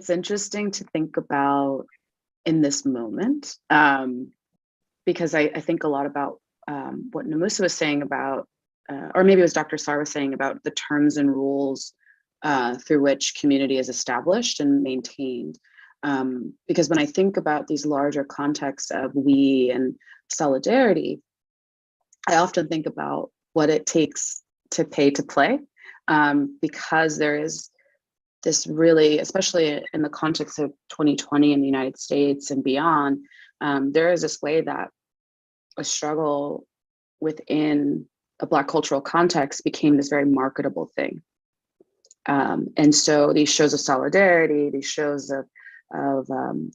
interesting to think about in this moment, because I think a lot about what Nomusa was saying about, or maybe it was Dr. Sarr was saying about the terms and rules through which community is established and maintained. Because when I think about these larger contexts of we and solidarity, I often think about what it takes to pay to play, because there is this really, especially in the context of 2020 in the United States and beyond, there is this way that a struggle within a Black cultural context became this very marketable thing. And so these shows of solidarity, these shows of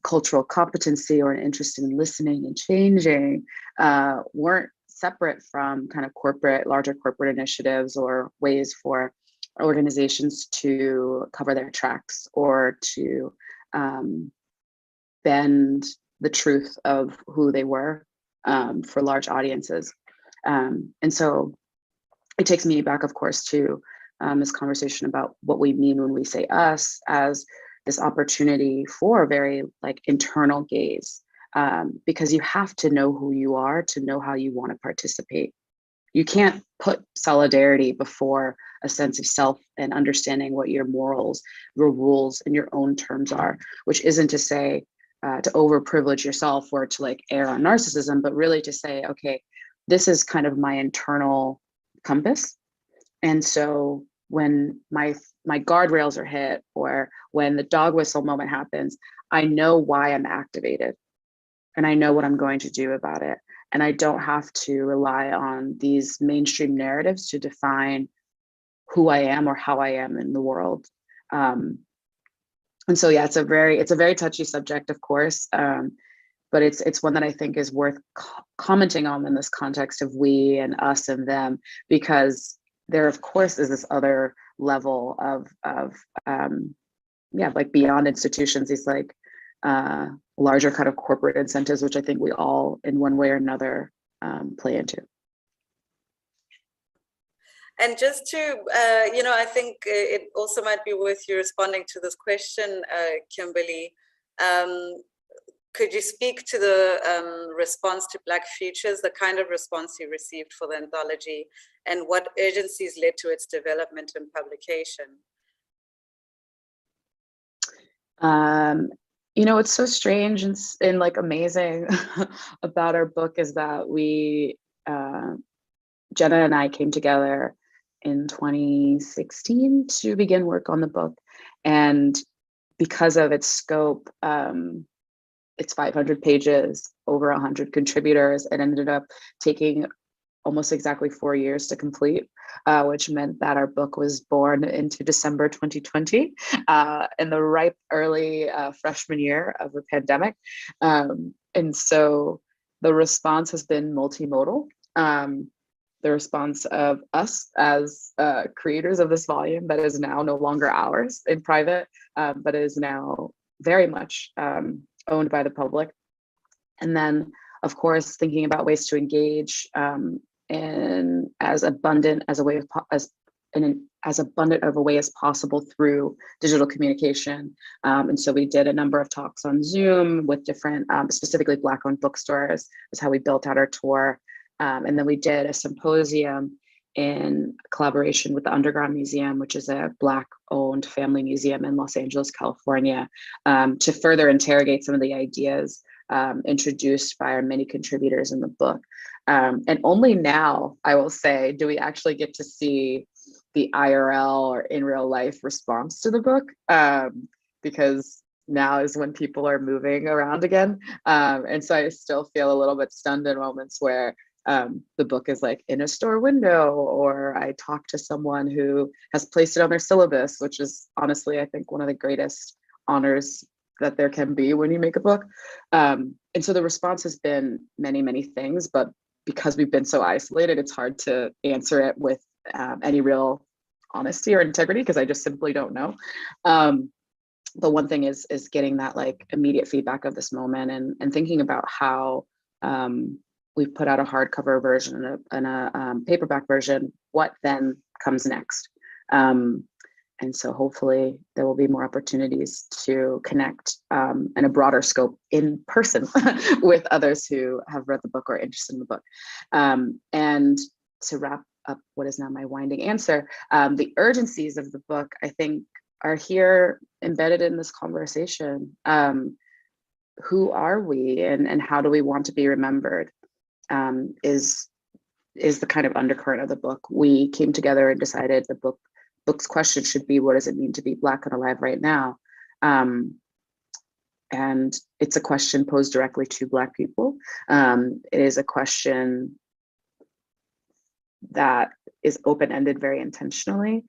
cultural competency or an interest in listening and changing weren't separate from kind of larger corporate initiatives or ways for organizations to cover their tracks or to bend the truth of who they were for large audiences. And so it takes me back, of course, to this conversation about what we mean when we say us, as this opportunity for a very internal gaze, because you have to know who you are to know how you want to participate. You can't put solidarity before a sense of self and understanding what your morals, your rules, and your own terms are, which isn't to say to overprivilege yourself or to err on narcissism, but really to say, okay, this is kind of my internal compass. And so when my guardrails are hit, or when the dog whistle moment happens, I know why I'm activated and I know what I'm going to do about it. And I don't have to rely on these mainstream narratives to define who I am or how I am in the world. And so, yeah, it's a very touchy subject, of course, but it's one that I think is worth commenting on in this context of we and us and them, because there, of course, is this other level of like beyond institutions, these like larger kind of corporate incentives, which I think we all, in one way or another, play into. And just to, I think it also might be worth you responding to this question, Kimberly. Could you speak to the response to Black Futures, the kind of response you received for the anthology, and what urgencies led to its development and publication? It's so strange and like amazing about our book is that we, Jenna and I came together in 2016 to begin work on the book. And because of its scope, it's 500 pages, over 100 contributors. It ended up taking almost exactly 4 years to complete, which meant that our book was born into December 2020, in the ripe early freshman year of the pandemic. And so the response has been multimodal. The response of us as creators of this volume that is now no longer ours in private, but is now very much owned by the public. And then, of course, thinking about ways to engage in as abundant of a way as possible through digital communication. And so we did a number of talks on Zoom with different, specifically Black-owned bookstores, is how we built out our tour. And then we did a symposium in collaboration with the Underground Museum, which is a Black-owned family museum in Los Angeles, California, to further interrogate some of the ideas introduced by our many contributors in the book. And only now, I will say, do we actually get to see the IRL or in real life response to the book, because now is when people are moving around again. And so I still feel a little bit stunned in moments where the book is like in a store window, or I talk to someone who has placed it on their syllabus, which is honestly, I think, one of the greatest honors that there can be when you make a book. And so the response has been many, many things, but because we've been so isolated, it's hard to answer it with any real honesty or integrity, because I just simply don't know. But one thing is getting that like immediate feedback of this moment and thinking about how we've put out a hardcover version and a paperback version, what then comes next? And so hopefully there will be more opportunities to connect in a broader scope in person with others who have read the book or are interested in the book. And to wrap up what is now my winding answer, the urgencies of the book, I think, are here embedded in this conversation. Who are we and how do we want to be remembered is the kind of undercurrent of the book. We came together and decided the book's question should be, what does it mean to be Black and alive right now? And it's a question posed directly to Black people. It is a question that is open-ended very intentionally,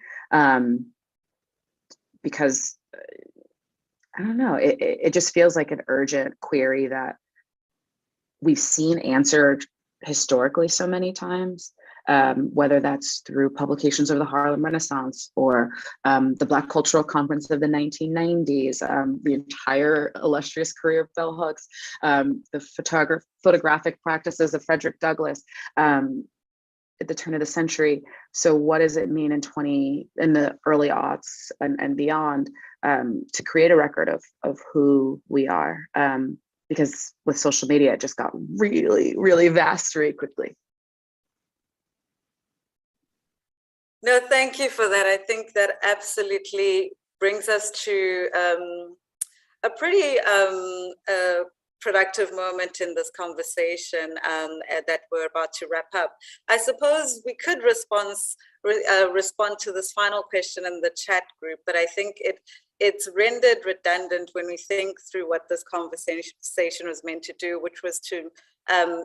because I don't know, it just feels like an urgent query that we've seen answered historically so many times, whether that's through publications of the Harlem Renaissance or the Black Cultural Conference of the 1990s, the entire illustrious career of bell hooks, the photographic practices of Frederick Douglass at the turn of the century. So what does it mean in the early aughts and beyond to create a record of who we are? Because with social media, it just got really, really vast very quickly. No, thank you for that. I think that absolutely brings us to a pretty productive moment in this conversation that we're about to wrap up. I suppose we could respond to this final question in the chat group, but I think it's rendered redundant when we think through what this conversation was meant to do, which was to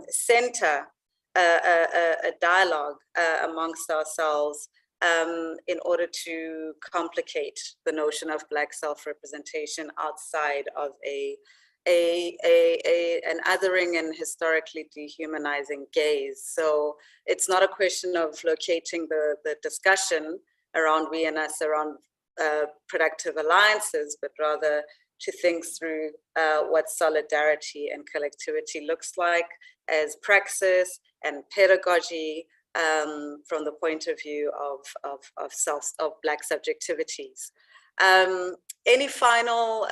center a dialogue amongst ourselves in order to complicate the notion of Black self-representation outside of an othering and historically dehumanizing gaze. So it's not a question of locating the discussion around we and us, around productive alliances, but rather to think through what solidarity and collectivity looks like as praxis and pedagogy from the point of view of Black subjectivities. Any final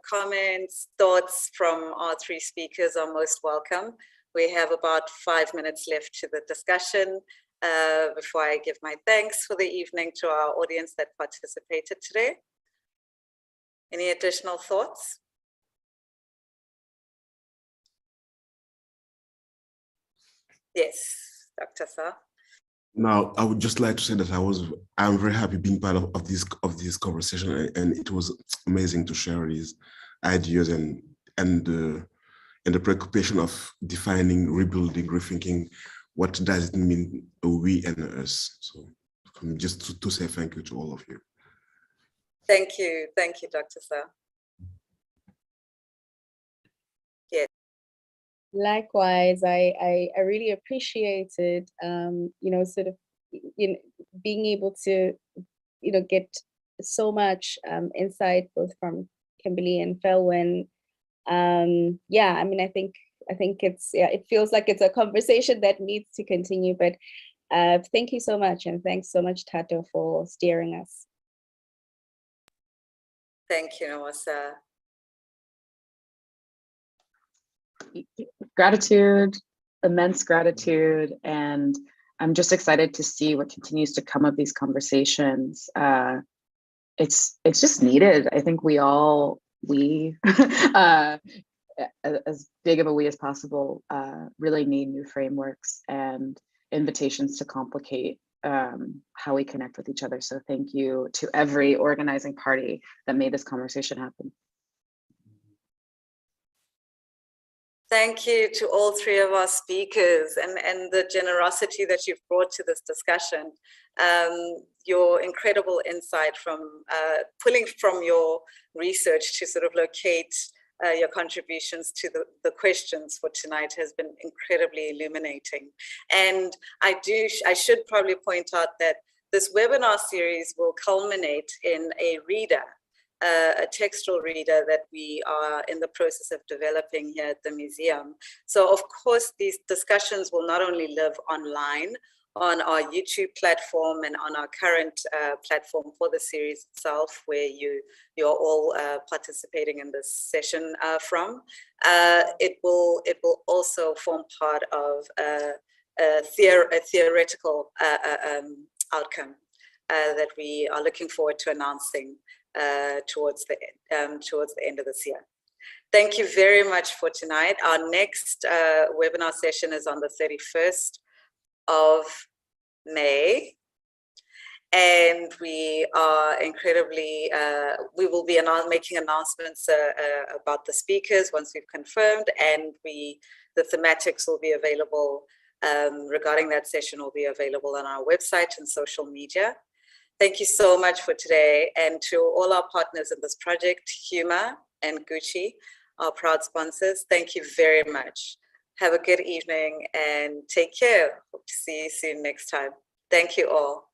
comments, thoughts from our three speakers are most welcome. We have about 5 minutes left to the discussion before I give my thanks for the evening to our audience that participated today. Any additional thoughts? Yes, Dr. Sarr. Now, I would just like to say that I'm very happy being part of this conversation, and it was amazing to share these ideas and the preoccupation of defining, rebuilding, rethinking. What does it mean, we and us? So, just to say thank you to all of you. Thank you, Dr. Sarr. Yes. Likewise, I really appreciated, sort of, being able to, get so much insight both from Kimberly and Felwine. Yeah, I mean, I think it's, it feels like it's a conversation that needs to continue, but thank you so much. And thanks so much, Tato, for steering us. Thank you, Nomusa. Gratitude, immense gratitude, and I'm just excited to see what continues to come of these conversations. It's just needed. I think we as big of a we as possible, really need new frameworks and invitations to complicate how we connect with each other. So thank you to every organizing party that made this conversation happen. Thank you to all three of our speakers and the generosity that you've brought to this discussion. Your incredible insight from pulling from your research to sort of locate your contributions to the questions for tonight has been incredibly illuminating. And I should probably point out that this webinar series will culminate in a reader, a textual reader that we are in the process of developing here at the museum. So of course, these discussions will not only live online on our YouTube platform and on our current platform for the series itself, where you're all participating in this session from. It will also form part of a theoretical outcome that we are looking forward to announcing towards the end of this year. Thank you very much for tonight. Our next webinar session is on the 31st of May, and we are incredibly, we will be making announcements about the speakers once we've confirmed, and the thematics will be available regarding that session will be available on our website and social media. Thank you so much for today, and to all our partners in this project, Huma and Gucci, our proud sponsors, thank you very much. Have a good evening and take care. Hope to see you soon next time. Thank you all.